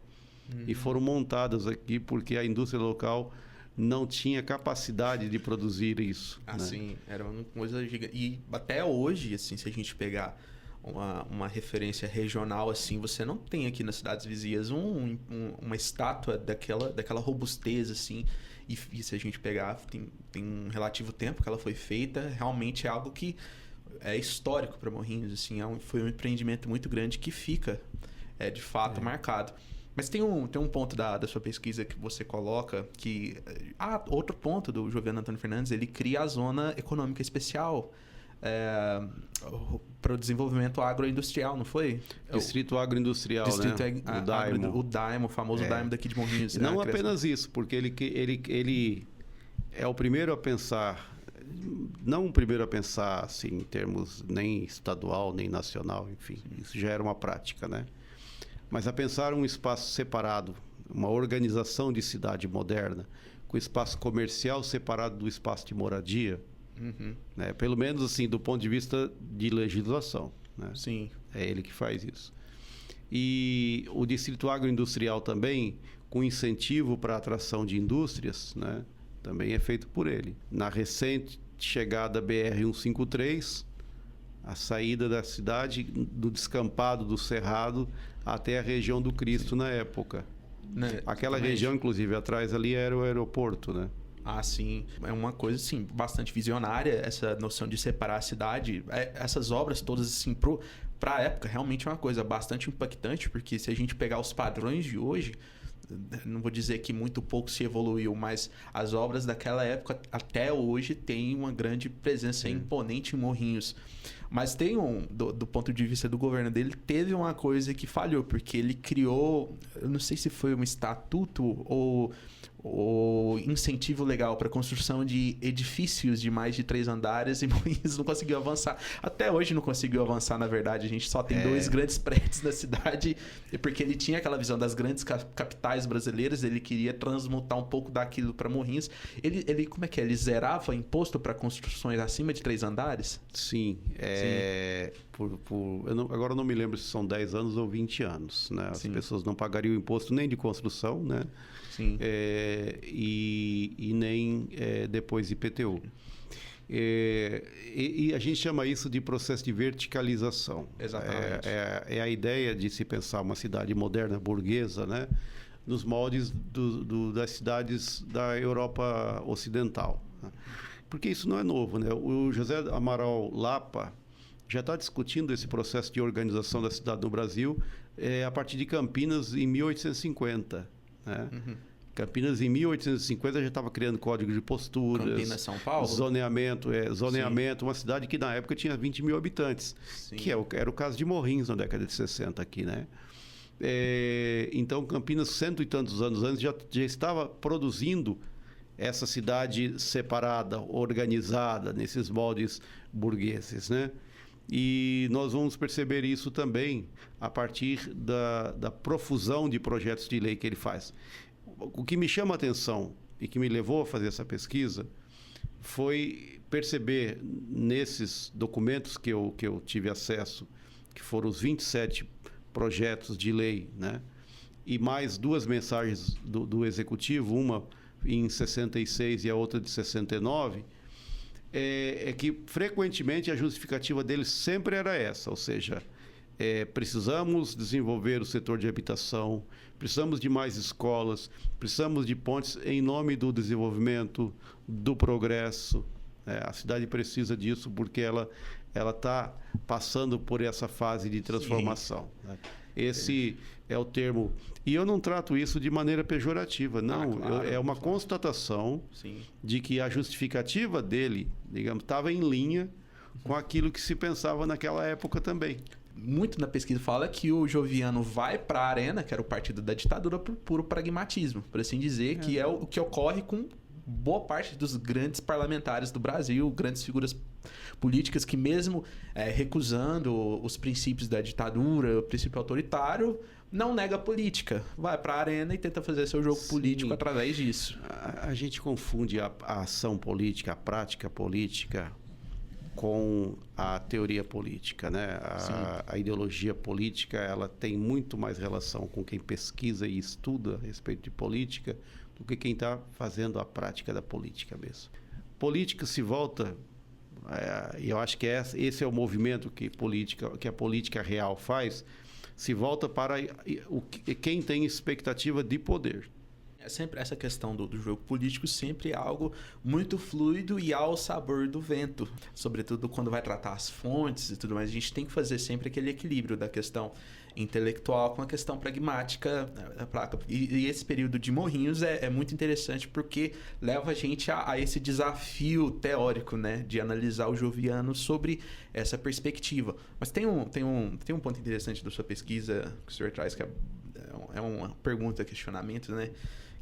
e foram montadas aqui porque a indústria local não tinha capacidade de produzir isso. Assim, né? Era uma coisa gigante. E até hoje, assim, se a gente pegar uma referência regional, assim, você não tem aqui nas cidades vizinhas uma estátua daquela robustez, assim. E se a gente pegar, tem um relativo tempo que ela foi feita, realmente é algo que é histórico para Morrinhos, assim, foi um empreendimento muito grande que fica, de fato, marcado. Mas tem um ponto da sua pesquisa que você coloca que... outro ponto do Joviano Antônio Fernandes, ele cria a Zona Econômica Especial para o desenvolvimento agroindustrial, não foi? Distrito Agroindustrial, né? O Daimo. O Daimo, o famoso Daimo daqui de Morrinhos. Não apenas isso, porque ele é o primeiro a pensar... Não o primeiro a pensar assim, em termos nem estadual, nem nacional, enfim. Isso já era uma prática, né? Mas a pensar um espaço separado, uma organização de cidade moderna, com espaço comercial separado do espaço de moradia, né? Pelo menos assim, do ponto de vista de legislação. Né? Sim. É ele que faz isso. E o Distrito Agroindustrial também, com incentivo para a atração de indústrias, né? Também é feito por ele. Na recente chegada BR-153, a saída da cidade, do descampado do Cerrado até a região do Cristo na época. Né? Aquela região, inclusive, atrás ali era o aeroporto, né? Ah, sim. É uma coisa, assim, bastante visionária, essa noção de separar a cidade. Essas obras todas, assim, para a época, realmente é uma coisa bastante impactante, porque se a gente pegar os padrões de hoje... Não vou dizer que muito pouco se evoluiu, mas as obras daquela época até hoje têm uma grande presença imponente em Morrinhos. Mas tem do ponto de vista do governo dele, teve uma coisa que falhou, porque ele criou, eu não sei se foi um estatuto ou incentivo legal para a construção de edifícios de mais de 3 andares e Morrinhos não conseguiu avançar. Até hoje não conseguiu avançar, na verdade. A gente só tem 2 grandes prédios na cidade, porque ele tinha aquela visão das grandes capitais brasileiras, ele queria transmutar um pouco daquilo para Morrinhos. Ele, como é que é? Ele zerava imposto para construções acima de 3 andares? Sim. agora eu não me lembro se são 10 anos ou 20 anos, né? As pessoas não pagariam imposto nem de construção, né? Sim. E nem depois IPTU. E a gente chama isso de processo de verticalização. Exatamente. É a ideia de se pensar uma cidade moderna, burguesa, né? Nos moldes das cidades da Europa Ocidental, né? Porque isso não é novo, né? O José Amaral Lapa já está discutindo esse processo de organização da cidade no Brasil a partir de Campinas em 1850, né? Campinas, em 1850, já estava criando código de posturas. Campinas, São Paulo? Zoneamento, uma cidade que na época tinha 20 mil habitantes. Sim. Que era o caso de Morrinhos na década de 60 aqui, né? Então, Campinas, 100 e tantos anos antes, já estava produzindo essa cidade separada, organizada, nesses moldes burgueses, né? E nós vamos perceber isso também a partir da profusão de projetos de lei que ele faz. O que me chama a atenção e que me levou a fazer essa pesquisa foi perceber nesses documentos que eu tive acesso, que foram os 27 projetos de lei, né? E mais 2 mensagens do Executivo, uma em 66 e a outra de 69, que frequentemente a justificativa deles sempre era essa, ou seja, precisamos desenvolver o setor de habitação, precisamos de mais escolas, precisamos de pontes em nome do desenvolvimento, do progresso. A cidade precisa disso porque ela está passando por essa fase de transformação, né? Esse é o termo. E eu não trato isso de maneira pejorativa, não. Claro, é uma constatação de que a justificativa dele, digamos, estava em linha com aquilo que se pensava naquela época também. Muito na pesquisa fala que o Joviano vai para a Arena, que era o partido da ditadura, por puro pragmatismo, por assim dizer, que é o que ocorre com boa parte dos grandes parlamentares do Brasil, grandes figuras políticas que mesmo recusando os princípios da ditadura, o princípio autoritário, não nega a política. Vai para a arena e tenta fazer seu jogo político através disso. A gente confunde a ação política, a prática política com a teoria política, né? A ideologia política, ela tem muito mais relação com quem pesquisa e estuda a respeito de política do que quem está fazendo a prática da política mesmo. Política se volta, e eu acho que esse é o movimento que a política real faz, se volta para quem tem expectativa de poder. Sempre essa questão do jogo político sempre é algo muito fluido e ao sabor do vento, sobretudo quando vai tratar as fontes e tudo mais. A gente tem que fazer sempre aquele equilíbrio da questão intelectual com a questão pragmática. E esse período de Morrinhos é muito interessante porque leva a gente a esse desafio teórico, né, de analisar o Joviano sobre essa perspectiva. Mas tem um ponto interessante da sua pesquisa que o senhor traz, que é uma pergunta, questionamento, né?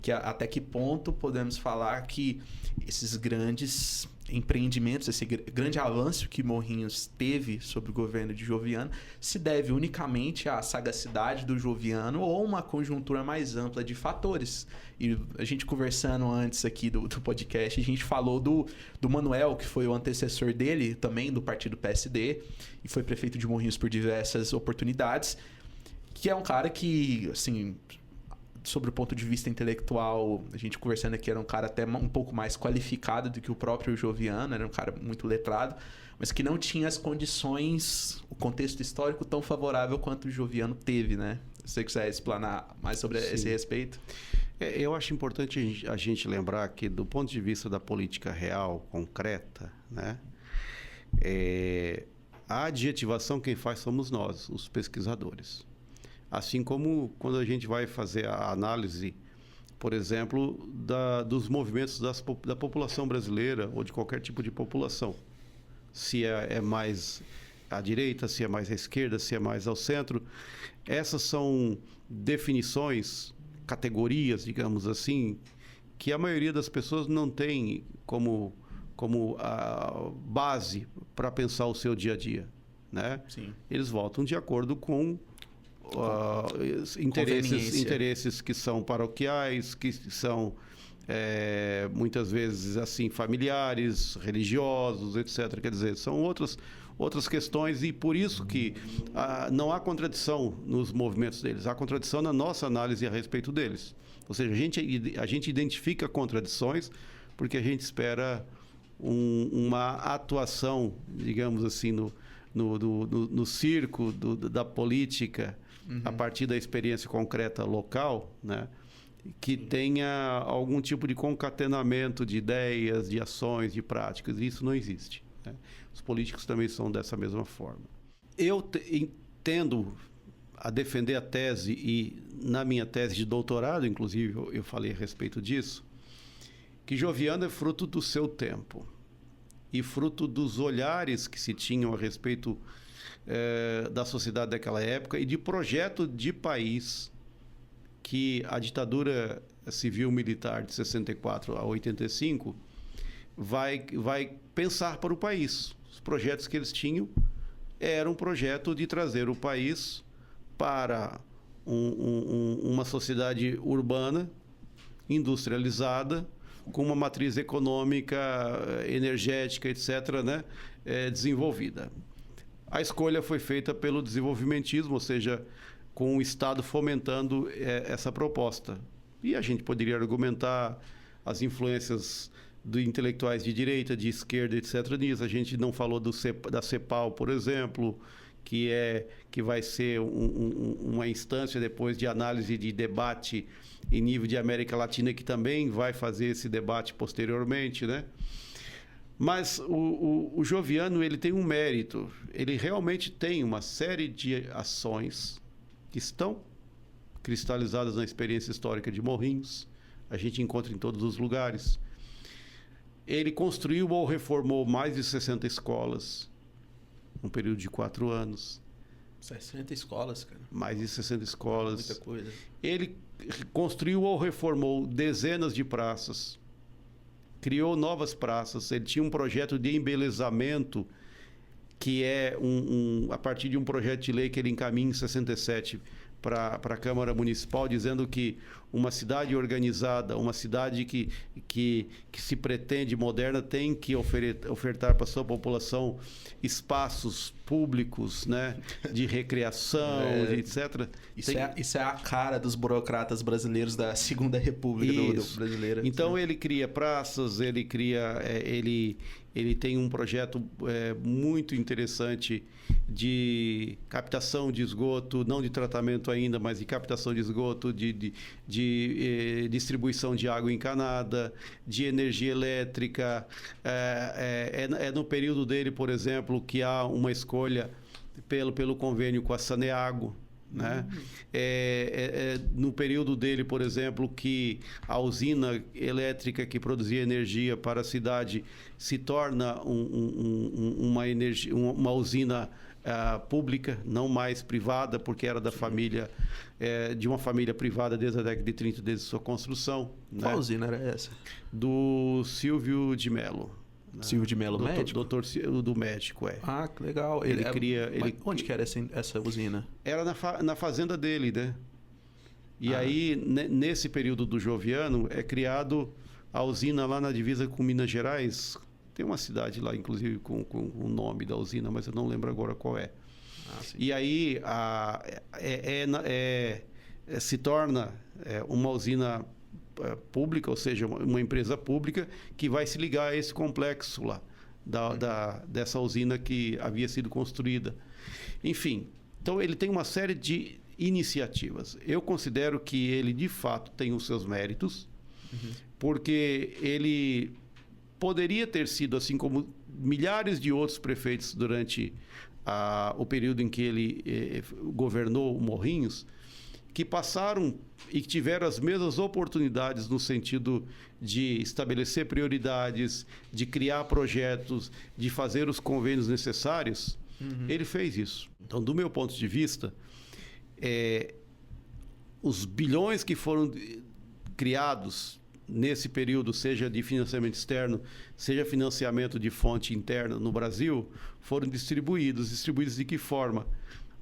Que até que ponto podemos falar que esses grandes empreendimentos, esse grande avanço que Morrinhos teve sobre o governo de Joviano se deve unicamente à sagacidade do Joviano ou uma conjuntura mais ampla de fatores. E a gente conversando antes aqui do podcast, a gente falou do Manuel, que foi o antecessor dele, também do partido PSD, e foi prefeito de Morrinhos por diversas oportunidades, que é um cara que, assim, sobre o ponto de vista intelectual, a gente conversando aqui, era um cara até um pouco mais qualificado do que o próprio Joviano, era um cara muito letrado, mas que não tinha as condições, o contexto histórico tão favorável quanto o Joviano teve, né? Se você quiser explanar mais sobre esse respeito. Eu acho importante a gente lembrar que, do ponto de vista da política real, concreta, né? A adjetivação quem faz somos nós, os pesquisadores. Assim como quando a gente vai fazer a análise, por exemplo, dos movimentos da população brasileira ou de qualquer tipo de população. Se é mais à direita, se é mais à esquerda, se é mais ao centro. Essas são definições, categorias, digamos assim, que a maioria das pessoas não tem como a base para pensar o seu dia a dia, né? Sim. Eles votam de acordo com interesses que são paroquiais, que são muitas vezes assim familiares, religiosos, etc. Quer dizer, são outros outras questões, e por isso que não há contradição nos movimentos deles, há contradição na nossa análise a respeito deles. Ou seja, a gente identifica contradições porque a gente espera uma atuação, digamos assim, no circo da política, a partir da experiência concreta local, né? Que tenha algum tipo de concatenamento de ideias, de ações, de práticas. Isso não existe, né? Os políticos também são dessa mesma forma. Eu tendo a defender a tese, e na minha tese de doutorado, inclusive, eu falei a respeito disso, que Joviano é fruto do seu tempo e fruto dos olhares que se tinham a respeito da sociedade daquela época e de projeto de país que a ditadura civil-militar de 64 a 85 vai pensar para o país. Os projetos que eles tinham eram um projeto de trazer o país para uma sociedade urbana, industrializada, com uma matriz econômica, energética, etc., né, desenvolvida. A escolha foi feita pelo desenvolvimentismo, ou seja, com o Estado fomentando essa proposta. E a gente poderia argumentar as influências de intelectuais de direita, de esquerda, etc. nisso. A gente não falou da CEPAL, por exemplo, que vai ser uma instância depois de análise de debate em nível de América Latina, que também vai fazer esse debate posteriormente, né? Mas o Joviano, ele tem um mérito. Ele realmente tem uma série de ações que estão cristalizadas na experiência histórica de Morrinhos. A gente encontra em todos os lugares. Ele construiu ou reformou mais de 60 escolas, num período de 4 anos. 60 escolas, cara. Mais de 60 escolas. Muita coisa. Ele construiu ou reformou dezenas de praças, criou novas praças. Ele tinha um projeto de embelezamento, que é a partir de um projeto de lei que ele encaminha em 67 para a Câmara Municipal, dizendo que uma cidade organizada, uma cidade que se pretende moderna, tem que ofertar para a sua população espaços públicos, né, de recreação, etc. Isso é a cara dos burocratas brasileiros da Segunda República brasileira. Então ele cria praças, ele tem um projeto muito interessante de captação de esgoto, não de tratamento ainda, mas de captação de esgoto, de distribuição de água encanada, de energia elétrica. No período dele, por exemplo, que há uma escolha pelo convênio com a Saneago, né? No período dele, por exemplo, que a usina elétrica que produzia energia para a cidade se torna uma usina pública, não mais privada, porque era da família, de uma família privada desde a década de 30, desde sua construção. Qual, né? usina era essa? Do Silvio de Mello. Silvio de Mello, médico? Do médico, Ah, que legal. Onde que era essa usina? Era na fazenda dele, né? E aí, nesse período do Joviano, é criado a usina lá na divisa com Minas Gerais. Tem uma cidade lá, inclusive, com o nome da usina, mas eu não lembro agora qual é. E aí, se torna uma usina pública, ou seja, uma empresa pública que vai se ligar a esse complexo lá, dessa usina que havia sido construída. Enfim, então ele tem uma série de iniciativas. Eu considero que ele, de fato, tem os seus méritos, porque ele poderia ter sido, assim como milhares de outros prefeitos durante o período em que ele governou Morrinhos, que passaram e que tiveram as mesmas oportunidades no sentido de estabelecer prioridades, de criar projetos, de fazer os convênios necessários. Ele fez isso. Então, do meu ponto de vista, os bilhões que foram criados nesse período, seja de financiamento externo, seja financiamento de fonte interna no Brasil, foram distribuídos. Distribuídos de que forma?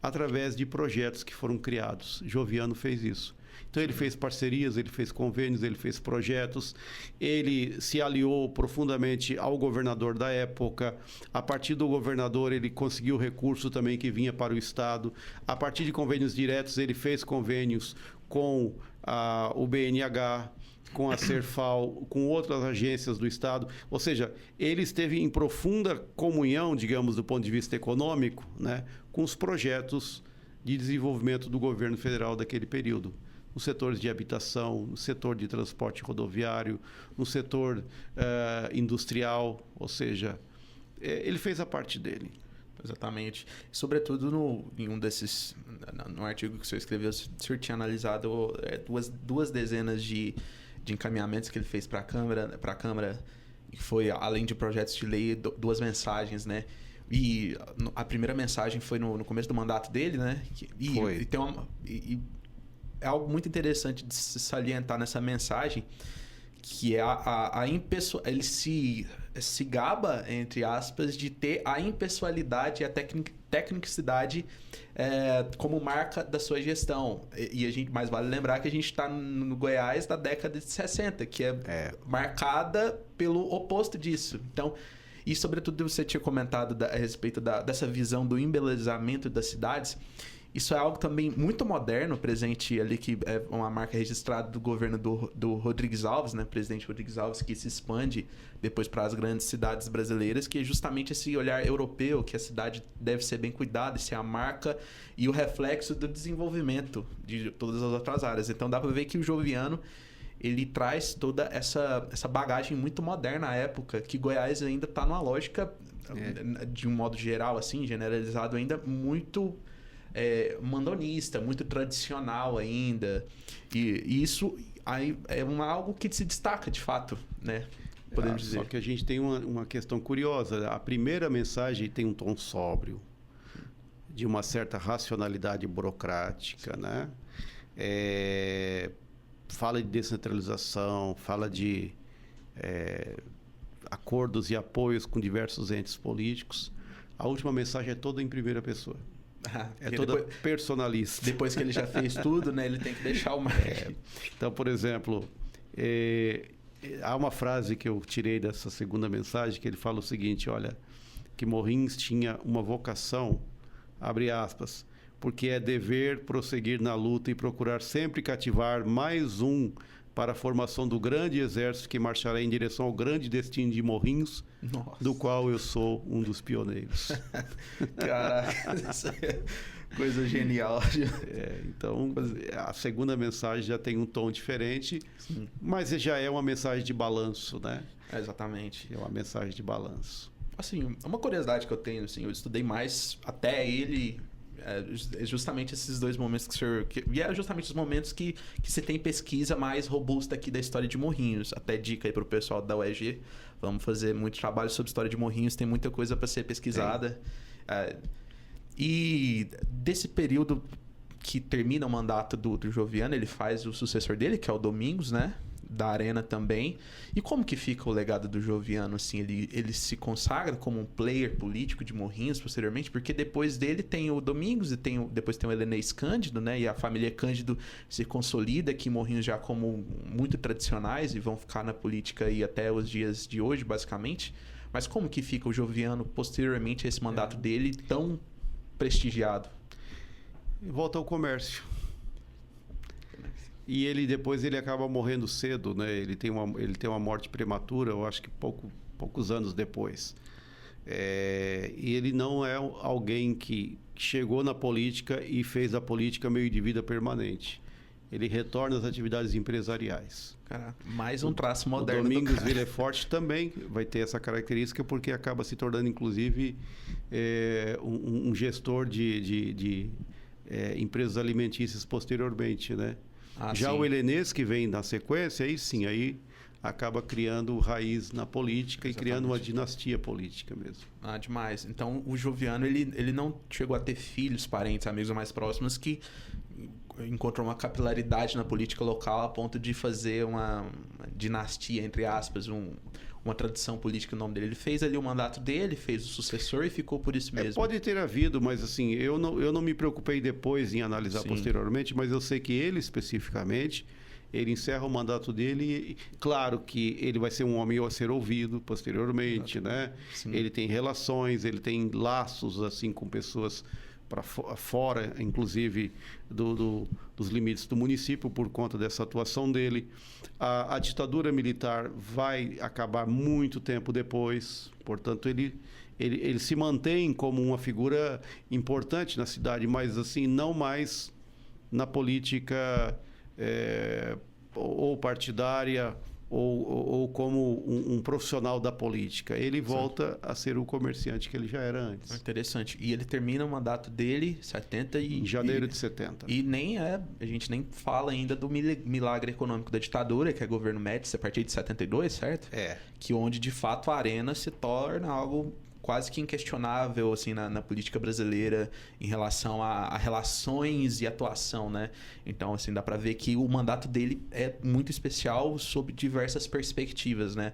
através de projetos que foram criados. Joviano fez isso. Então, ele fez parcerias, ele fez convênios, ele fez projetos, ele se aliou profundamente ao governador da época. A partir do governador, ele conseguiu recurso também que vinha para o Estado. A partir de convênios diretos, ele fez convênios com o BNH, com a Serfal, com outras agências do Estado. Ou seja, ele esteve em profunda comunhão, digamos, do ponto de vista econômico, né, com os projetos de desenvolvimento do governo federal daquele período. Nos setores de habitação, no setor de transporte rodoviário, no setor industrial, ou seja, ele fez a parte dele. Exatamente. Sobretudo em um desses, no artigo que o senhor escreveu, o senhor tinha analisado duas dezenas de encaminhamentos que ele fez para a Câmara, e foi, além de projetos de lei, duas mensagens, né? E a primeira mensagem foi no começo do mandato dele, né? Foi. É algo muito interessante de se salientar nessa mensagem, que é ele se gaba, entre aspas, de ter a impessoalidade e a tecnicidade como marca da sua gestão. Mas vale lembrar que a gente está no Goiás da década de 60, que é marcada pelo oposto disso. Então, e sobretudo você tinha comentado a respeito dessa visão do embelezamento das cidades. Isso é algo também muito moderno, presente ali, que é uma marca registrada do governo do Rodrigues Alves, né? Presidente Rodrigues Alves, que se expande depois para as grandes cidades brasileiras, que é justamente esse olhar europeu, que a cidade deve ser bem cuidada, ser a marca e o reflexo do desenvolvimento de todas as outras áreas. Então dá para ver que o Joviano, ele traz toda essa bagagem muito moderna à época, que Goiás ainda está numa lógica, de um modo geral, assim, generalizado, ainda muito... mandonista, muito tradicional ainda. E isso aí é algo que se destaca, de fato, né? Podemos dizer. Só que a gente tem uma questão curiosa. A primeira mensagem tem um tom sóbrio, de uma certa racionalidade burocrática, né? Fala de descentralização, fala de acordos e apoios com diversos entes políticos. A última mensagem é toda em primeira pessoa. É toda personalista. Depois que ele já fez tudo, né? Ele tem que deixar o marketing. Então, por exemplo, há uma frase que eu tirei dessa segunda mensagem, que ele fala o seguinte, olha, que Morrinhos tinha uma vocação, abre aspas, porque é dever prosseguir na luta e procurar sempre cativar mais um para a formação do grande exército que marchará em direção ao grande destino de Morrinhos, do qual eu sou um dos pioneiros. Caraca, isso é coisa genial. Então, a segunda mensagem já tem um tom diferente, sim, mas já é uma mensagem de balanço, né? Exatamente. É uma mensagem de balanço. Assim, uma curiosidade que eu tenho, assim, eu estudei mais até ele... justamente esses dois momentos que o senhor... E é justamente os momentos que você tem pesquisa mais robusta aqui da história de Morrinhos. Até dica aí para o pessoal da UEG. Vamos fazer muito trabalho sobre a história de Morrinhos. Tem muita coisa para ser pesquisada. E desse período que termina o mandato do Joviano, ele faz o sucessor dele, que é o Domingos, né? Da Arena também. E como que fica o legado do Joviano, assim? Ele se consagra como um player político de Morrinhos posteriormente, porque depois dele tem o Domingos e depois tem o Helenês Cândido, né? E a família Cândido se consolida aqui em Morrinhos já como muito tradicionais e vão ficar na política aí até os dias de hoje, basicamente. Mas como que fica o Joviano posteriormente a esse mandato dele tão prestigiado? Volta ao comércio. E depois ele acaba morrendo cedo, né? Ele tem uma morte prematura, eu acho que poucos anos depois. E ele não é alguém que chegou na política e fez da política meio de vida permanente. Ele retorna às atividades empresariais. Caraca, mais um traço moderno. O Domingos Villefort também vai ter essa característica, porque acaba se tornando, inclusive, um gestor de empresas alimentícias posteriormente, né? Já sim. O Helenês, que vem na sequência, aí acaba criando raiz na política. Exatamente. E criando uma dinastia política mesmo. Demais. Então, o Joviano, ele não chegou a ter filhos, parentes, amigos mais próximos que encontrou uma capilaridade na política local a ponto de fazer uma dinastia, entre aspas, uma tradição política no nome dele. Ele fez ali o mandato dele, fez o sucessor e ficou por isso mesmo. Pode ter havido, mas assim, eu não me preocupei depois em analisar posteriormente, mas eu sei que ele especificamente, ele encerra o mandato dele e, claro que ele vai ser um homem a ser ouvido posteriormente, né? Ele tem relações, ele tem laços assim com pessoas para fora, inclusive dos limites do município por conta dessa atuação dele. A ditadura militar vai acabar muito tempo depois, portanto ele se mantém como uma figura importante na cidade, mas assim não mais na política ou partidária ou como um profissional da política. Ele volta a ser o comerciante que ele já era antes. Interessante. E ele termina o mandato dele em janeiro de 70. E a gente nem fala ainda do milagre econômico da ditadura, que é o governo Médici, a partir de 72, certo? Que onde de fato a Arena se torna algo quase que inquestionável assim na política brasileira em relação a relações e atuação, né? Então, assim, dá para ver que o mandato dele é muito especial sob diversas perspectivas, né?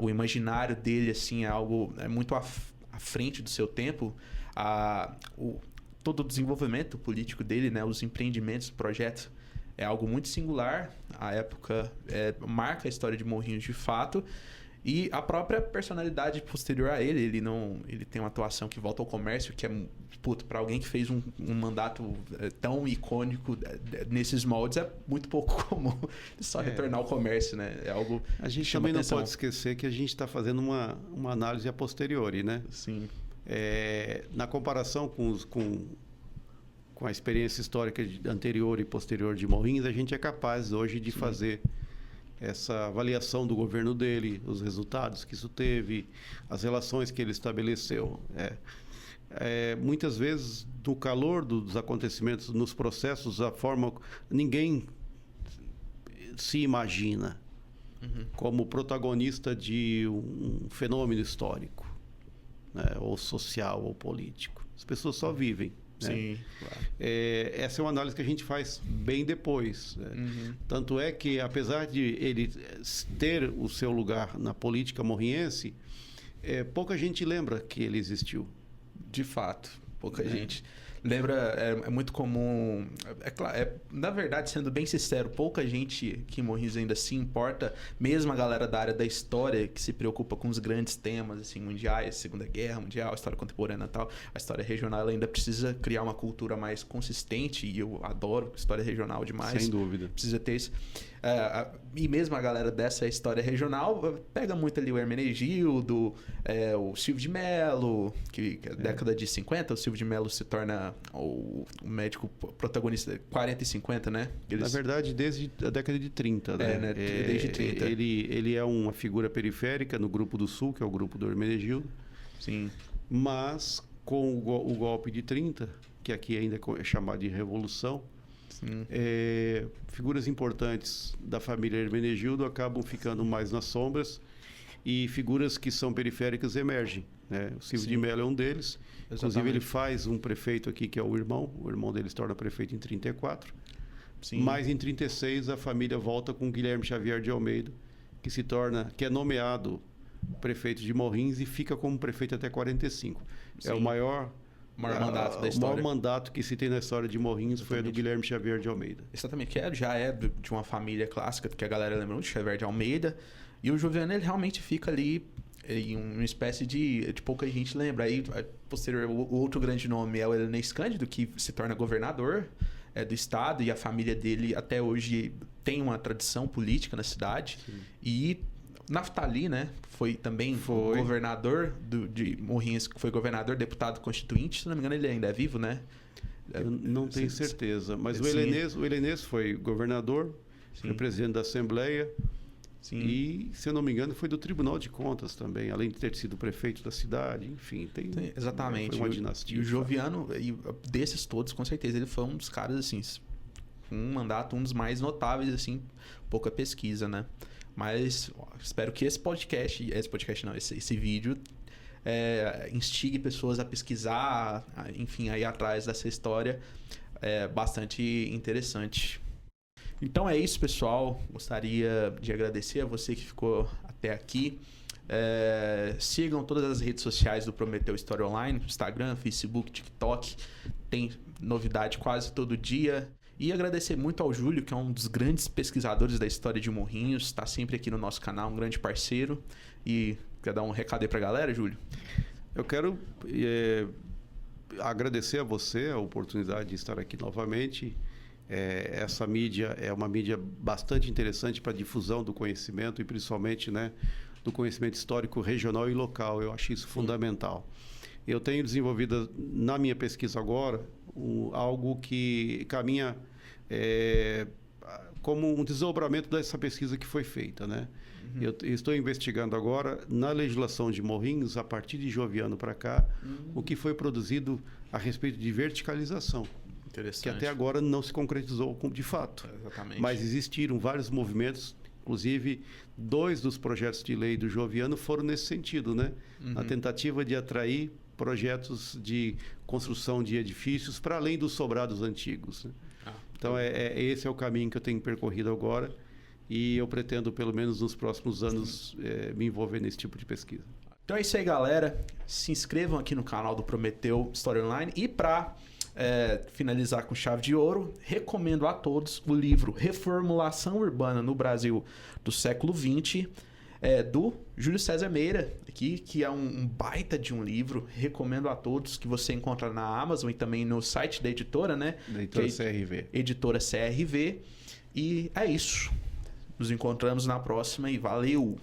O imaginário dele, assim, é muito à frente do seu tempo. Todo o desenvolvimento político dele, né? Os empreendimentos, o projeto, é algo muito singular. A época marca a história de Morrinhos de fato. E a própria personalidade posterior a ele tem uma atuação que volta ao comércio, que é, para alguém que fez um mandato tão icônico nesses moldes, é muito pouco comum só retornar ao comércio, né? É algo a gente também não pode esquecer que a gente está fazendo uma análise a posteriori, né? Sim. Na comparação com a experiência histórica anterior e posterior de Morrinhos, a gente é capaz hoje de fazer essa avaliação do governo dele, os resultados que isso teve, as relações que ele estabeleceu. Muitas vezes, no calor dos acontecimentos, nos processos, ninguém se imagina como protagonista de um fenômeno histórico, né, ou social ou político. As pessoas só vivem. Sim, claro. Essa é uma análise que a gente faz bem depois. Né? Tanto é que, apesar de ele ter o seu lugar na política morrinhense, pouca gente lembra que ele existiu. De fato, pouca gente lembra. É muito comum. Na verdade, sendo bem sincero, pouca gente que em Morrinhos ainda se importa, mesmo a galera da área da história que se preocupa com os grandes temas assim, mundiais, Segunda Guerra Mundial, história contemporânea e tal. A história regional ela ainda precisa criar uma cultura mais consistente, e eu adoro história regional demais. Sem dúvida. Precisa ter isso. E mesmo a galera dessa história regional pega muito ali o Hermenegildo, o Silvio de Mello, que década de 50, o Silvio de Mello se torna o médico protagonista 40 e 50, né? Na verdade, desde a década de 30, né? Desde 30. Ele é uma figura periférica no Grupo do Sul, que é o grupo do Hermenegildo. Sim. Mas com o golpe de 30, que aqui ainda é chamado de Revolução, figuras importantes da família Hermenegildo acabam ficando mais nas sombras e figuras que são periféricas emergem. Né? O Silvio de Mello é um deles. Exatamente. Inclusive, ele faz um prefeito aqui, que é o irmão dele se torna prefeito em 34. Sim. Mas em 36 a família volta com Guilherme Xavier de Almeida, que é nomeado prefeito de Morrinhos e fica como prefeito até 45. Sim. É o maior mandato da história. O maior mandato que se tem na história de Morrinhos foi a do Guilherme Xavier de Almeida. Exatamente, que já é de uma família clássica, que a galera lembra muito, Xavier de Almeida. E o Joviano, ele realmente fica ali em uma espécie de pouca gente lembra. Aí, posterior, o outro grande nome é o Helenês Cândido, que se torna governador do estado, e a família dele até hoje tem uma tradição política na cidade. Sim. E Naftali, né? Foi governador de Morrinhos, foi governador, deputado constituinte. Se não me engano, ele ainda é vivo, né? Eu não tenho certeza. Mas o Helenês foi governador, foi presidente da Assembleia. Sim. E, se eu não me engano, foi do Tribunal de Contas também, além de ter sido prefeito da cidade. Enfim, exatamente. Foi uma dinastia. E o Joviano, desses todos, com certeza, ele foi um dos caras, assim, um mandato, um dos mais notáveis, assim, pouca pesquisa, né? Mas espero que esse vídeo instigue pessoas a pesquisar, enfim, a ir atrás dessa história bastante interessante. Então é isso, pessoal. Gostaria de agradecer a você que ficou até até aqui. Sigam todas as redes sociais do Prometeu História Online, Instagram, Facebook, TikTok. Tem novidade quase todo dia. E agradecer muito ao Júlio, que é um dos grandes pesquisadores da história de Morrinhos. Está sempre aqui no nosso canal, um grande parceiro. E quer dar um recado aí para a galera, Júlio? Eu quero agradecer a você a oportunidade de estar aqui novamente. Essa mídia é uma mídia bastante interessante para a difusão do conhecimento e principalmente, né, do conhecimento histórico regional e local. Eu acho isso fundamental. Eu tenho desenvolvido na minha pesquisa agora algo que caminha como um desdobramento dessa pesquisa que foi feita, né? Eu estou investigando agora na legislação de Morrinhos, a partir de Joviano para cá, o que foi produzido a respeito de verticalização. Que até agora não se concretizou de fato. Exatamente. Mas existiram vários movimentos, inclusive 2 dos projetos de lei do Joviano foram nesse sentido, né? Na tentativa de atrair projetos de construção de edifícios para além dos sobrados antigos, né? Então, esse é o caminho que eu tenho percorrido agora e eu pretendo, pelo menos nos próximos anos, me envolver nesse tipo de pesquisa. Então é isso aí, galera. Se inscrevam aqui no canal do Prometeu História Online e para finalizar com chave de ouro, recomendo a todos o livro Reformulação Urbana no Brasil do século XX, do Júlio César Meira, aqui, que é um baita de um livro. Recomendo a todos, que você encontra na Amazon e também no site da editora, né? Da editora CRV. Editora CRV. E é isso. Nos encontramos na próxima e valeu!